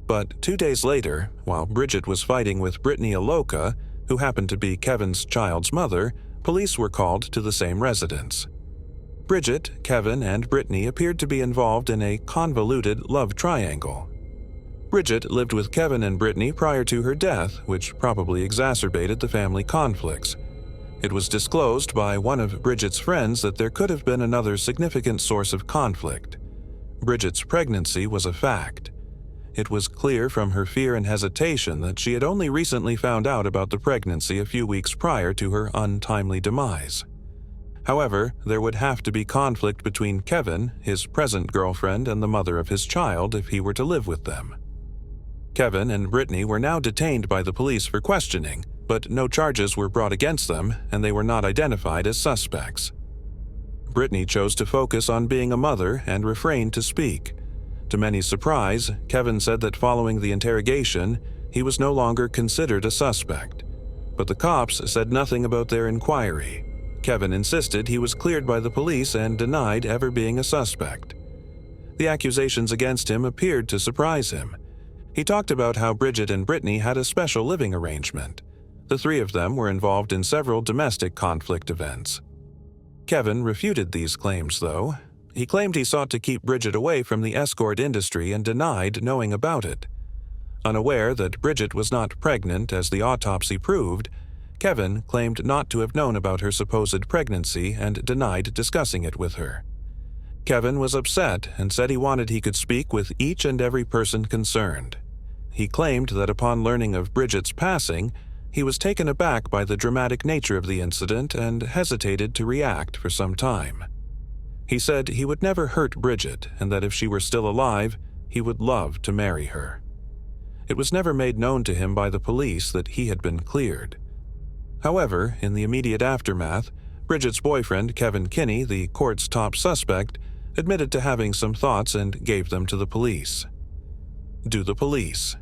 But 2 days later, while Bridget was fighting with Brittany Aloka, who happened to be Kevin's child's mother, police were called to the same residence. Bridget, Kevin, and Brittany appeared to be involved in a convoluted love triangle. Bridget lived with Kevin and Brittany prior to her death, which probably exacerbated the family conflicts. It was disclosed by one of Bridget's friends that there could have been another significant source of conflict. Bridget's pregnancy was a fact. It was clear from her fear and hesitation that she had only recently found out about the pregnancy a few weeks prior to her untimely demise. However, there would have to be conflict between Kevin, his present girlfriend, and the mother of his child if he were to live with them. Kevin and Brittany were now detained by the police for questioning, but no charges were brought against them, and they were not identified as suspects. Brittany chose to focus on being a mother and refrained to speak. To many surprise, Kevin said that following the interrogation, he was no longer considered a suspect. But the cops said nothing about their inquiry. Kevin insisted he was cleared by the police and denied ever being a suspect. The accusations against him appeared to surprise him. He talked about how Bridget and Brittany had a special living arrangement. The three of them were involved in several domestic conflict events. Kevin refuted these claims, though. He claimed he sought to keep Bridget away from the escort industry and denied knowing about it. Unaware that Bridget was not pregnant, as the autopsy proved, Kevin claimed not to have known about her supposed pregnancy and denied discussing it with her. Kevin was upset and said he could speak with each and every person concerned. He claimed that upon learning of Bridget's passing, he was taken aback by the dramatic nature of the incident and hesitated to react for some time. He said he would never hurt Bridget and that if she were still alive, he would love to marry her. It was never made known to him by the police that he had been cleared. However, in the immediate aftermath, Bridget's boyfriend, Kevin Kinney, the court's top suspect, admitted to having some thoughts and gave them to the police. Do the police?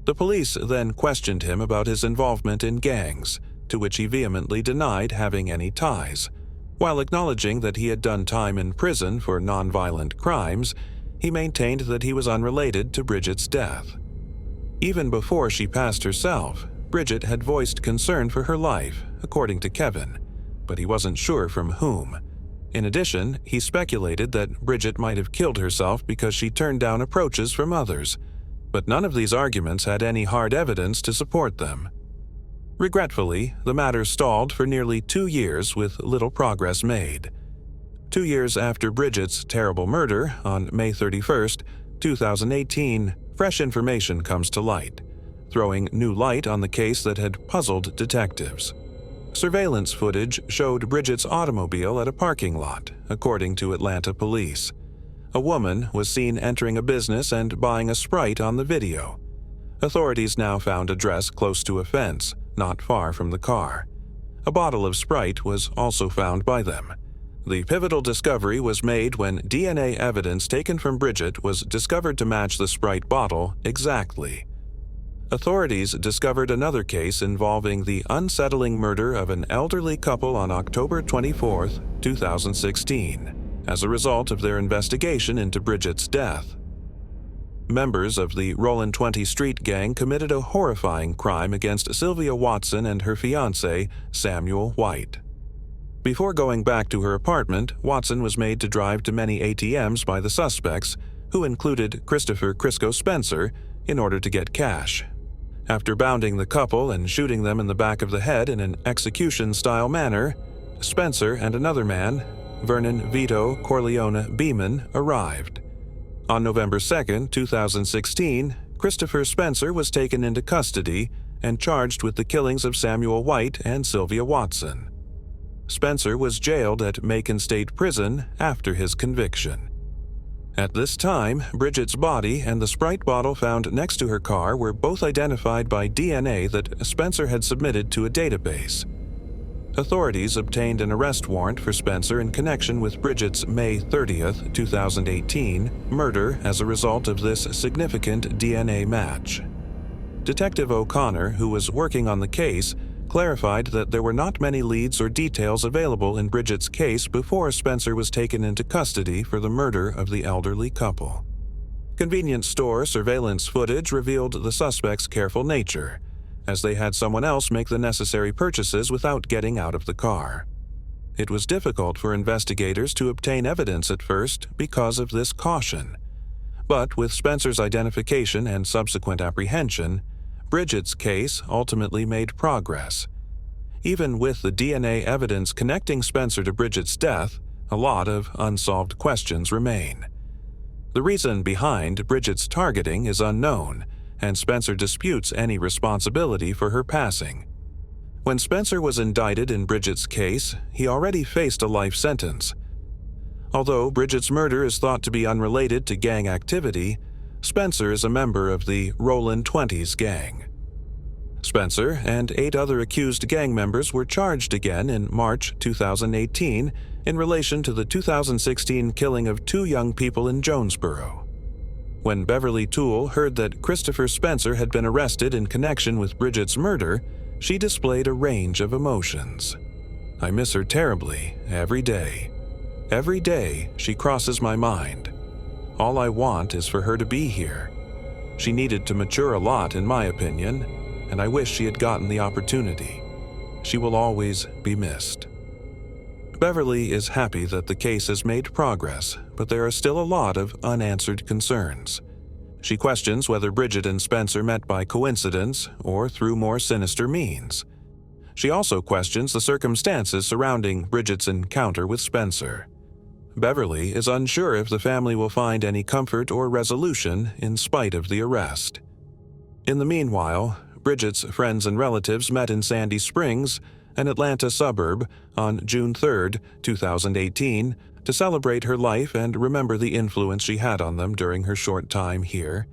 The police then questioned him about his involvement in gangs, to which he vehemently denied having any ties. While acknowledging that he had done time in prison for nonviolent crimes, he maintained that he was unrelated to Bridget's death. Even before she passed herself, Bridget had voiced concern for her life, according to Kevin, but he wasn't sure from whom. In addition, he speculated that Bridget might have killed herself because she turned down approaches from others, but none of these arguments had any hard evidence to support them. Regretfully, the matter stalled for nearly 2 years with little progress made. 2 years after Bridget's terrible murder, on May 31, 2018, fresh information comes to light, throwing new light on the case that had puzzled detectives. Surveillance footage showed Bridget's automobile at a parking lot, according to Atlanta police. A woman was seen entering a business and buying a Sprite on the video. Authorities now found a dress close to a fence, not far from the car. A bottle of Sprite was also found by them. The pivotal discovery was made when DNA evidence taken from Bridget was discovered to match the Sprite bottle exactly. Authorities discovered another case involving the unsettling murder of an elderly couple on October 24, 2016, as a result of their investigation into Bridget's death. Members of the Rollin 20 Street Gang committed a horrifying crime against Sylvia Watson and her fiancé, Samuel White. Before going back to her apartment, Watson was made to drive to many ATMs by the suspects, who included Christopher Crisco Spencer, in order to get cash. After bounding the couple and shooting them in the back of the head in an execution-style manner, Spencer and another man, Vernon Vito Corleone Beeman, arrived. On November 2, 2016, Christopher Spencer was taken into custody and charged with the killings of Samuel White and Sylvia Watson. Spencer was jailed at Macon State Prison after his conviction. At this time, Bridget's body and the Sprite bottle found next to her car were both identified by DNA that Spencer had submitted to a database. Authorities obtained an arrest warrant for Spencer in connection with Bridget's May 30, 2018, murder as a result of this significant DNA match. Detective O'Connor, who was working on the case, clarified that there were not many leads or details available in Bridget's case before Spencer was taken into custody for the murder of the elderly couple. Convenience store surveillance footage revealed the suspects' careful nature, as they had someone else make the necessary purchases without getting out of the car. It was difficult for investigators to obtain evidence at first because of this caution. But with Spencer's identification and subsequent apprehension, Bridget's case ultimately made progress. Even with the DNA evidence connecting Spencer to Bridget's death, a lot of unsolved questions remain. The reason behind Bridget's targeting is unknown, and Spencer disputes any responsibility for her passing. When Spencer was indicted in Bridget's case, he already faced a life sentence. Although Bridget's murder is thought to be unrelated to gang activity, Spencer is a member of the Rollin 20s gang. Spencer and 8 other accused gang members were charged again in March 2018 in relation to the 2016 killing of 2 young people in Jonesboro. When Beverly Toole heard that Christopher Spencer had been arrested in connection with Bridget's murder, she displayed a range of emotions. "I miss her terribly every day. Every day she crosses my mind. All I want is for her to be here. She needed to mature a lot, in my opinion, and I wish she had gotten the opportunity. She will always be missed." Beverly is happy that the case has made progress, but there are still a lot of unanswered concerns. She questions whether Bridget and Spencer met by coincidence or through more sinister means. She also questions the circumstances surrounding Bridget's encounter with Spencer. Beverly is unsure if the family will find any comfort or resolution in spite of the arrest. In the meanwhile, Bridget's friends and relatives met in Sandy Springs, an Atlanta suburb, on June 3, 2018, to celebrate her life and remember the influence she had on them during her short time here.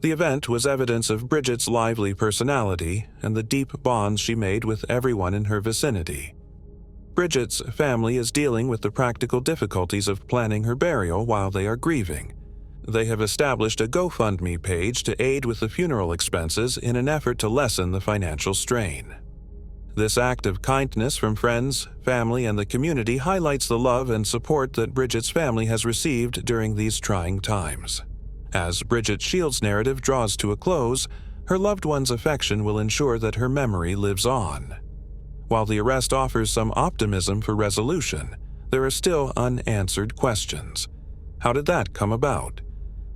The event was evidence of Bridget's lively personality and the deep bonds she made with everyone in her vicinity. Bridget's family is dealing with the practical difficulties of planning her burial while they are grieving. They have established a GoFundMe page to aid with the funeral expenses in an effort to lessen the financial strain. This act of kindness from friends, family, and the community highlights the love and support that Bridget's family has received during these trying times. As Bridget Shiel's narrative draws to a close, her loved one's affection will ensure that her memory lives on. While the arrest offers some optimism for resolution, there are still unanswered questions. How did that come about?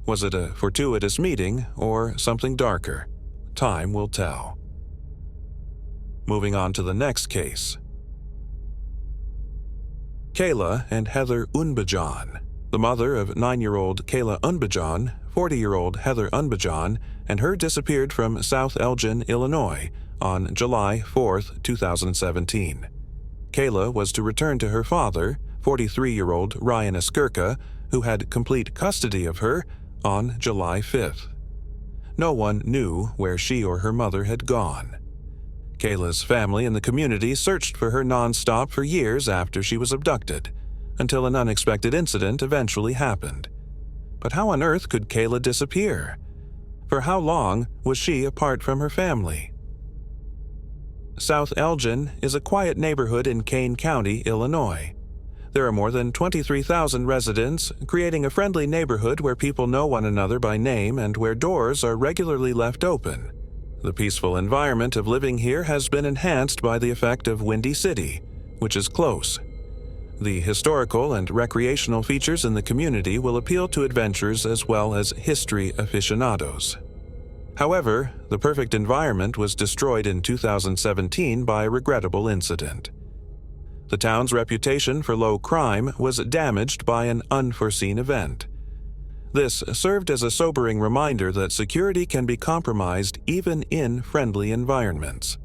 Was it a fortuitous meeting or something darker? Time will tell. Moving on to the next case. Kayla and Heather Unbajan. The mother of 9-year-old Kayla Unbajan, 40-year-old Heather Unbajan, and her disappeared from South Elgin, Illinois, on July 4, 2017. Kayla was to return to her father, 43-year-old Ryan Eskerka, who had complete custody of her, on July 5th. No one knew where she or her mother had gone. Kayla's family and the community searched for her nonstop for years after she was abducted, until an unexpected incident eventually happened. But how on earth could Kayla disappear? For how long was she apart from her family? South Elgin is a quiet neighborhood in Kane County, Illinois. There are more than 23,000 residents, creating a friendly neighborhood where people know one another by name and where doors are regularly left open. The peaceful environment of living here has been enhanced by the effect of Windy City, which is close. The historical and recreational features in the community will appeal to adventurers as well as history aficionados. However, the perfect environment was destroyed in 2017 by a regrettable incident. The town's reputation for low crime was damaged by an unforeseen event. This served as a sobering reminder that security can be compromised even in friendly environments.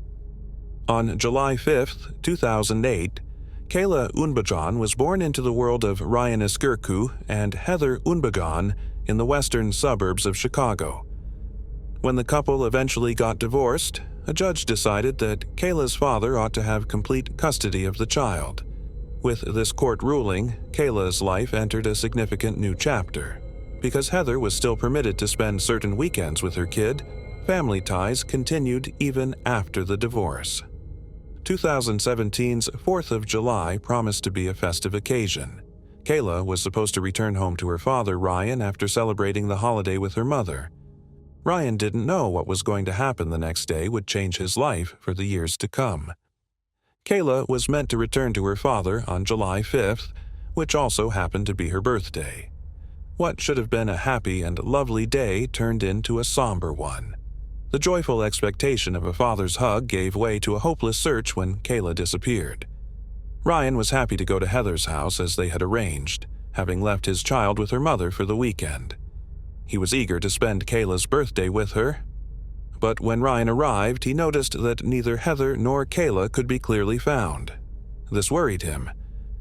On July 5, 2008, Kayla Unbajan was born into the world of Ryan Iskirku and Heather Unbagan in the western suburbs of Chicago. When the couple eventually got divorced, a judge decided that Kayla's father ought to have complete custody of the child. With this court ruling, Kayla's life entered a significant new chapter. Because Heather was still permitted to spend certain weekends with her kid, family ties continued even after the divorce. 2017's 4th of July promised to be a festive occasion. Kayla was supposed to return home to her father, Ryan, after celebrating the holiday with her mother. Ryan didn't know what was going to happen the next day would change his life for the years to come. Kayla was meant to return to her father on July 5th, which also happened to be her birthday. What should have been a happy and lovely day turned into a somber one. The joyful expectation of a father's hug gave way to a hopeless search when Kayla disappeared. Ryan was happy to go to Heather's house as they had arranged, having left his child with her mother for the weekend. He was eager to spend Kayla's birthday with her. But when Ryan arrived, he noticed that neither Heather nor Kayla could be clearly found. This worried him.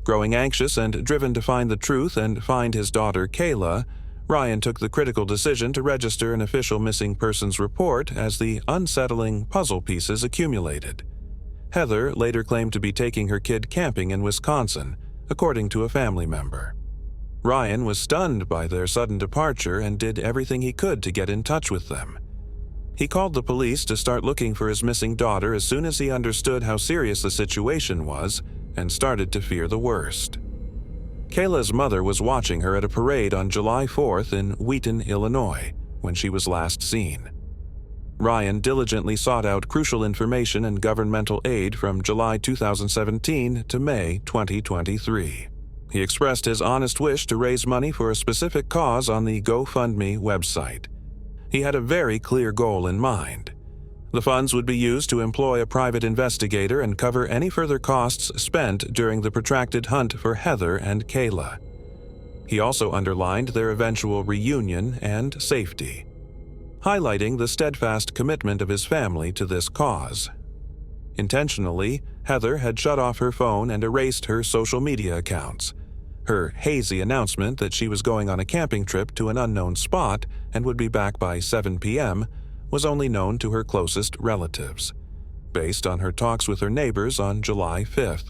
Growing anxious and driven to find the truth and find his daughter Kayla, Ryan took the critical decision to register an official missing persons report as the unsettling puzzle pieces accumulated. Heather later claimed to be taking her kid camping in Wisconsin, according to a family member. Ryan was stunned by their sudden departure and did everything he could to get in touch with them. He called the police to start looking for his missing daughter as soon as he understood how serious the situation was and started to fear the worst. Kayla's mother was watching her at a parade on July 4th in Wheaton, Illinois, when she was last seen. Ryan diligently sought out crucial information and governmental aid from July 2017 to May 2023. He expressed his honest wish to raise money for a specific cause on the GoFundMe website. He had a very clear goal in mind. The funds would be used to employ a private investigator and cover any further costs spent during the protracted hunt for Heather and Kayla. He also underlined their eventual reunion and safety, highlighting the steadfast commitment of his family to this cause. Intentionally, Heather had shut off her phone and erased her social media accounts. Her hazy announcement that she was going on a camping trip to an unknown spot and would be back by 7 p.m. was only known to her closest relatives, based on her talks with her neighbors on July 5th.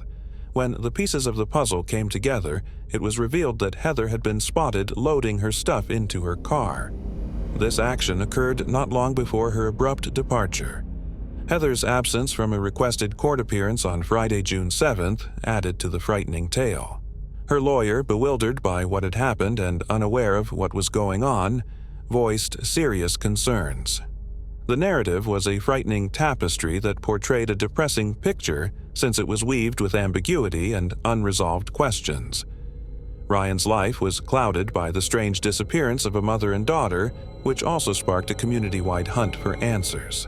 When the pieces of the puzzle came together, it was revealed that Heather had been spotted loading her stuff into her car. This action occurred not long before her abrupt departure. Heather's absence from a requested court appearance on Friday, June 7th, added to the frightening tale. Her lawyer, bewildered by what had happened and unaware of what was going on, voiced serious concerns. The narrative was a frightening tapestry that portrayed a depressing picture since it was weaved with ambiguity and unresolved questions. Ryan's life was clouded by the strange disappearance of a mother and daughter, which also sparked a community-wide hunt for answers.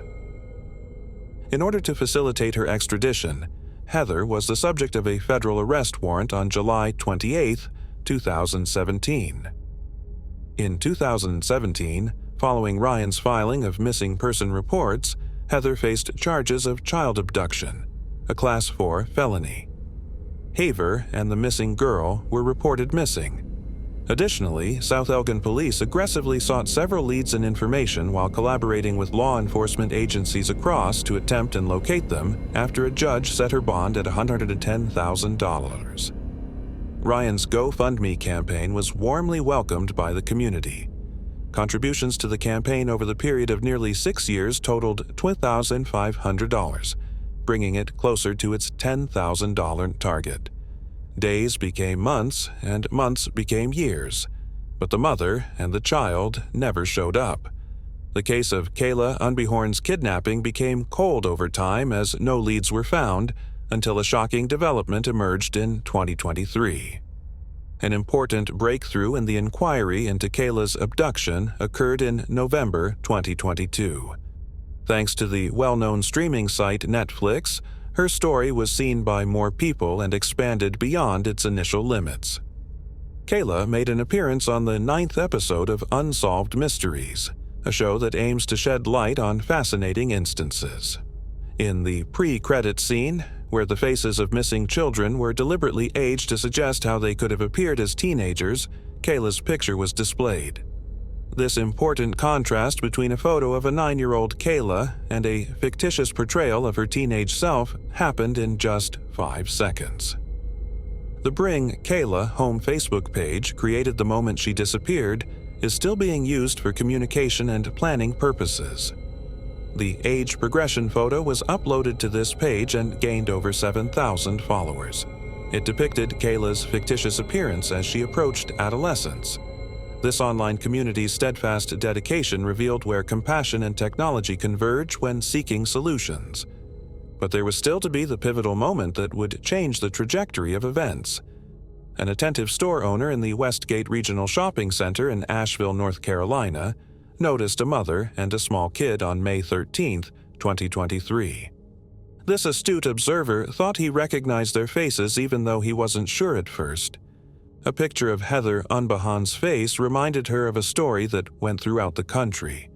In order to facilitate her extradition, Heather was the subject of a federal arrest warrant on July 28, 2017. In 2017, following Ryan's filing of missing person reports, Heather faced charges of child abduction, a Class 4 felony. Haver and the missing girl were reported missing. Additionally, South Elgin police aggressively sought several leads and information while collaborating with law enforcement agencies across to attempt and locate them after a judge set her bond at $110,000. Ryan's GoFundMe campaign was warmly welcomed by the community. Contributions to the campaign over the period of nearly 6 years totaled $12,500, bringing it closer to its $10,000 target. Days became months, and months became years, but the mother and the child never showed up. The case of Kayla Unbehorn's kidnapping became cold over time as no leads were found until a shocking development emerged in 2023. An important breakthrough in the inquiry into Kayla's abduction occurred in November 2022. Thanks to the well-known streaming site Netflix, her story was seen by more people and expanded beyond its initial limits. Kayla made an appearance on the 9th episode of Unsolved Mysteries, a show that aims to shed light on fascinating instances. In the pre-credit scene, where the faces of missing children were deliberately aged to suggest how they could have appeared as teenagers, Kayla's picture was displayed. This important contrast between a photo of a 9-year-old Kayla and a fictitious portrayal of her teenage self happened in just 5 seconds. The Bring Kayla home Facebook page, created the moment she disappeared, is still being used for communication and planning purposes. The age progression photo was uploaded to this page and gained over 7,000 followers. It depicted Kayla's fictitious appearance as she approached adolescence. This online community's steadfast dedication revealed where compassion and technology converge when seeking solutions. But there was still to be the pivotal moment that would change the trajectory of events. An attentive store owner in the Westgate Regional Shopping Center in Asheville, North Carolina, noticed a mother and a small kid on May 13, 2023. This astute observer thought he recognized their faces even though he wasn't sure at first. A picture of Heather Unbehorn's face reminded her of a story that went throughout the country.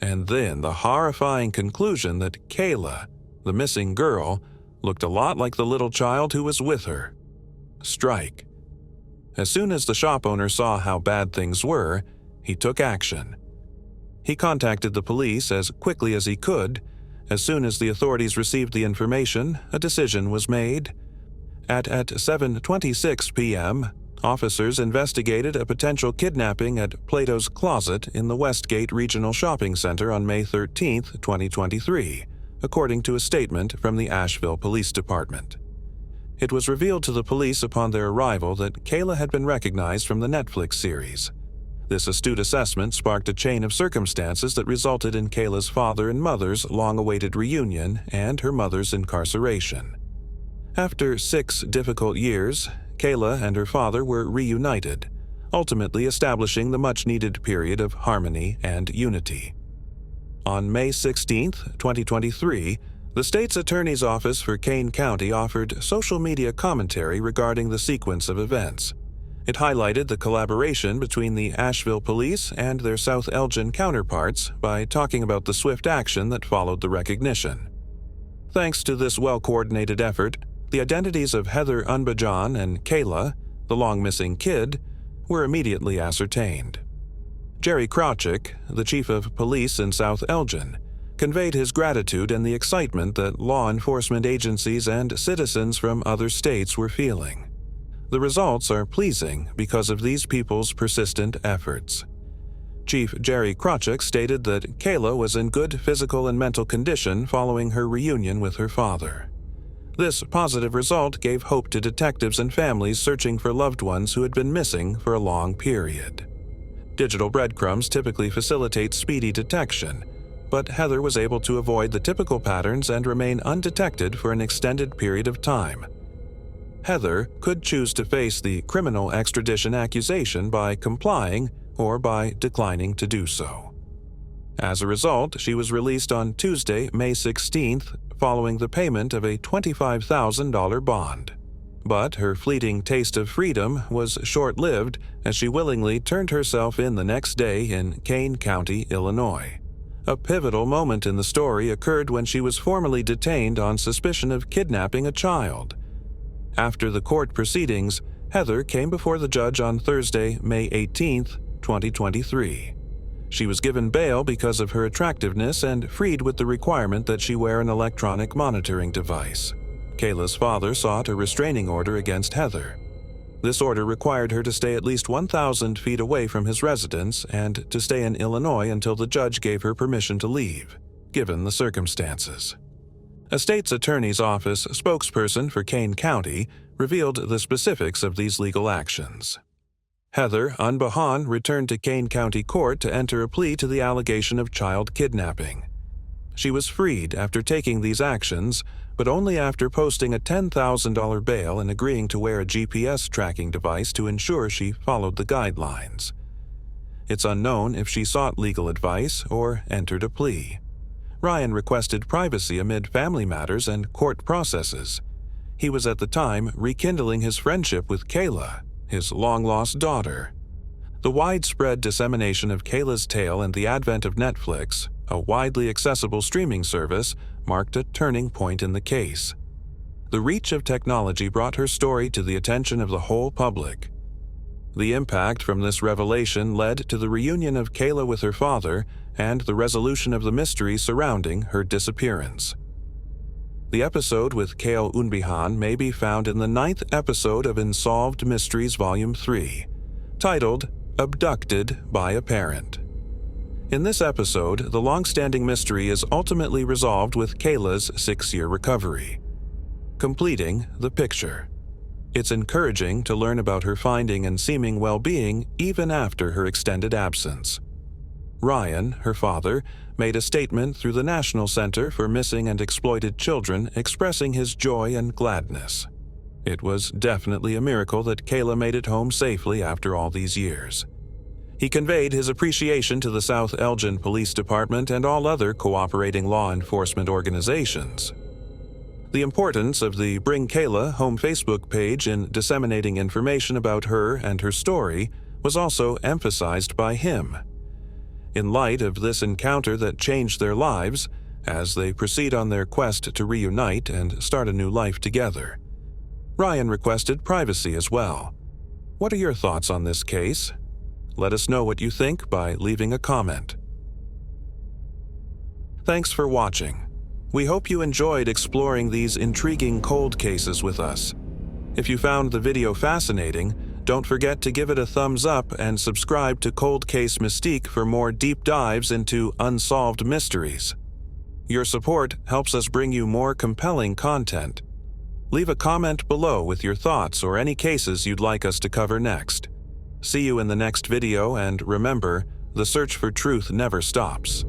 And then the horrifying conclusion that Kayla, the missing girl, looked a lot like the little child who was with her. Strike. As soon as the shop owner saw how bad things were, he took action. He contacted the police as quickly as he could. As soon as the authorities received the information, a decision was made. At 7:26 p.m., officers investigated a potential kidnapping at Plato's Closet in the Westgate Regional Shopping Center on May 13, 2023, according to a statement from the Asheville Police Department. It was revealed to the police upon their arrival that Kayla had been recognized from the Netflix series. This astute assessment sparked a chain of circumstances that resulted in Kayla's father and mother's long-awaited reunion and her mother's incarceration. After 6 difficult years, Kayla and her father were reunited, ultimately establishing the much-needed period of harmony and unity. On May 16, 2023, the state's attorney's office for Kane County offered social media commentary regarding the sequence of events. It highlighted the collaboration between the Asheville police and their South Elgin counterparts by talking about the swift action that followed the recognition. Thanks to this well-coordinated effort, the identities of Heather Unbehorn and Kayla, the long-missing kid, were immediately ascertained. Jerry Krawczyk, the chief of police in South Elgin, conveyed his gratitude and the excitement that law enforcement agencies and citizens from other states were feeling. The results are pleasing because of these people's persistent efforts. Chief Jerry Krawczyk stated that Kayla was in good physical and mental condition following her reunion with her father. This positive result gave hope to detectives and families searching for loved ones who had been missing for a long period. Digital breadcrumbs typically facilitate speedy detection, but Heather was able to avoid the typical patterns and remain undetected for an extended period of time. Heather could choose to face the criminal extradition accusation by complying or by declining to do so. As a result, she was released on Tuesday, May 16th, following the payment of a $25,000 bond. But her fleeting taste of freedom was short-lived as she willingly turned herself in the next day in Kane County, Illinois. A pivotal moment in the story occurred when she was formally detained on suspicion of kidnapping a child. After the court proceedings, Heather came before the judge on Thursday, May 18, 2023. She was given bail because of her attractiveness and freed with the requirement that she wear an electronic monitoring device. Kayla's father sought a restraining order against Heather. This order required her to stay at least 1,000 feet away from his residence and to stay in Illinois until the judge gave her permission to leave, given the circumstances. A state's attorney's office spokesperson for Kane County revealed the specifics of these legal actions. Heather Unbahan returned to Kane County Court to enter a plea to the allegation of child kidnapping. She was freed after taking these actions, but only after posting a $10,000 bail and agreeing to wear a GPS tracking device to ensure she followed the guidelines. It's unknown if she sought legal advice or entered a plea. Ryan requested privacy amid family matters and court processes. He was at the time rekindling his friendship with Kayla, his long-lost daughter. The widespread dissemination of Kayla's tale and the advent of Netflix, a widely accessible streaming service, marked a turning point in the case. The reach of technology brought her story to the attention of the whole public. The impact from this revelation led to the reunion of Kayla with her father and the resolution of the mystery surrounding her disappearance. The episode with Kale Unbihan may be found in the 9th episode of Unsolved Mysteries Volume 3, titled Abducted by a Parent. In this episode, the long-standing mystery is ultimately resolved with Kayla's 6-year recovery, completing the picture. It's encouraging to learn about her finding and seeming well-being even after her extended absence. Ryan, her father, made a statement through the National Center for Missing and Exploited Children expressing his joy and gladness. It was definitely a miracle that Kayla made it home safely after all these years. He conveyed his appreciation to the South Elgin Police Department and all other cooperating law enforcement organizations. The importance of the Bring Kayla Home Facebook page in disseminating information about her and her story was also emphasized by him. In light of this encounter that changed their lives, as they proceed on their quest to reunite and start a new life together, Ryan requested privacy as well. What are your thoughts on this case? Let us know what you think by leaving a comment. Thanks for watching. We hope you enjoyed exploring these intriguing cold cases with us. If you found the video fascinating, don't forget to give it a thumbs up and subscribe to Cold Case Mystique for more deep dives into unsolved mysteries. Your support helps us bring you more compelling content. Leave a comment below with your thoughts or any cases you'd like us to cover next. See you in the next video, and remember, the search for truth never stops.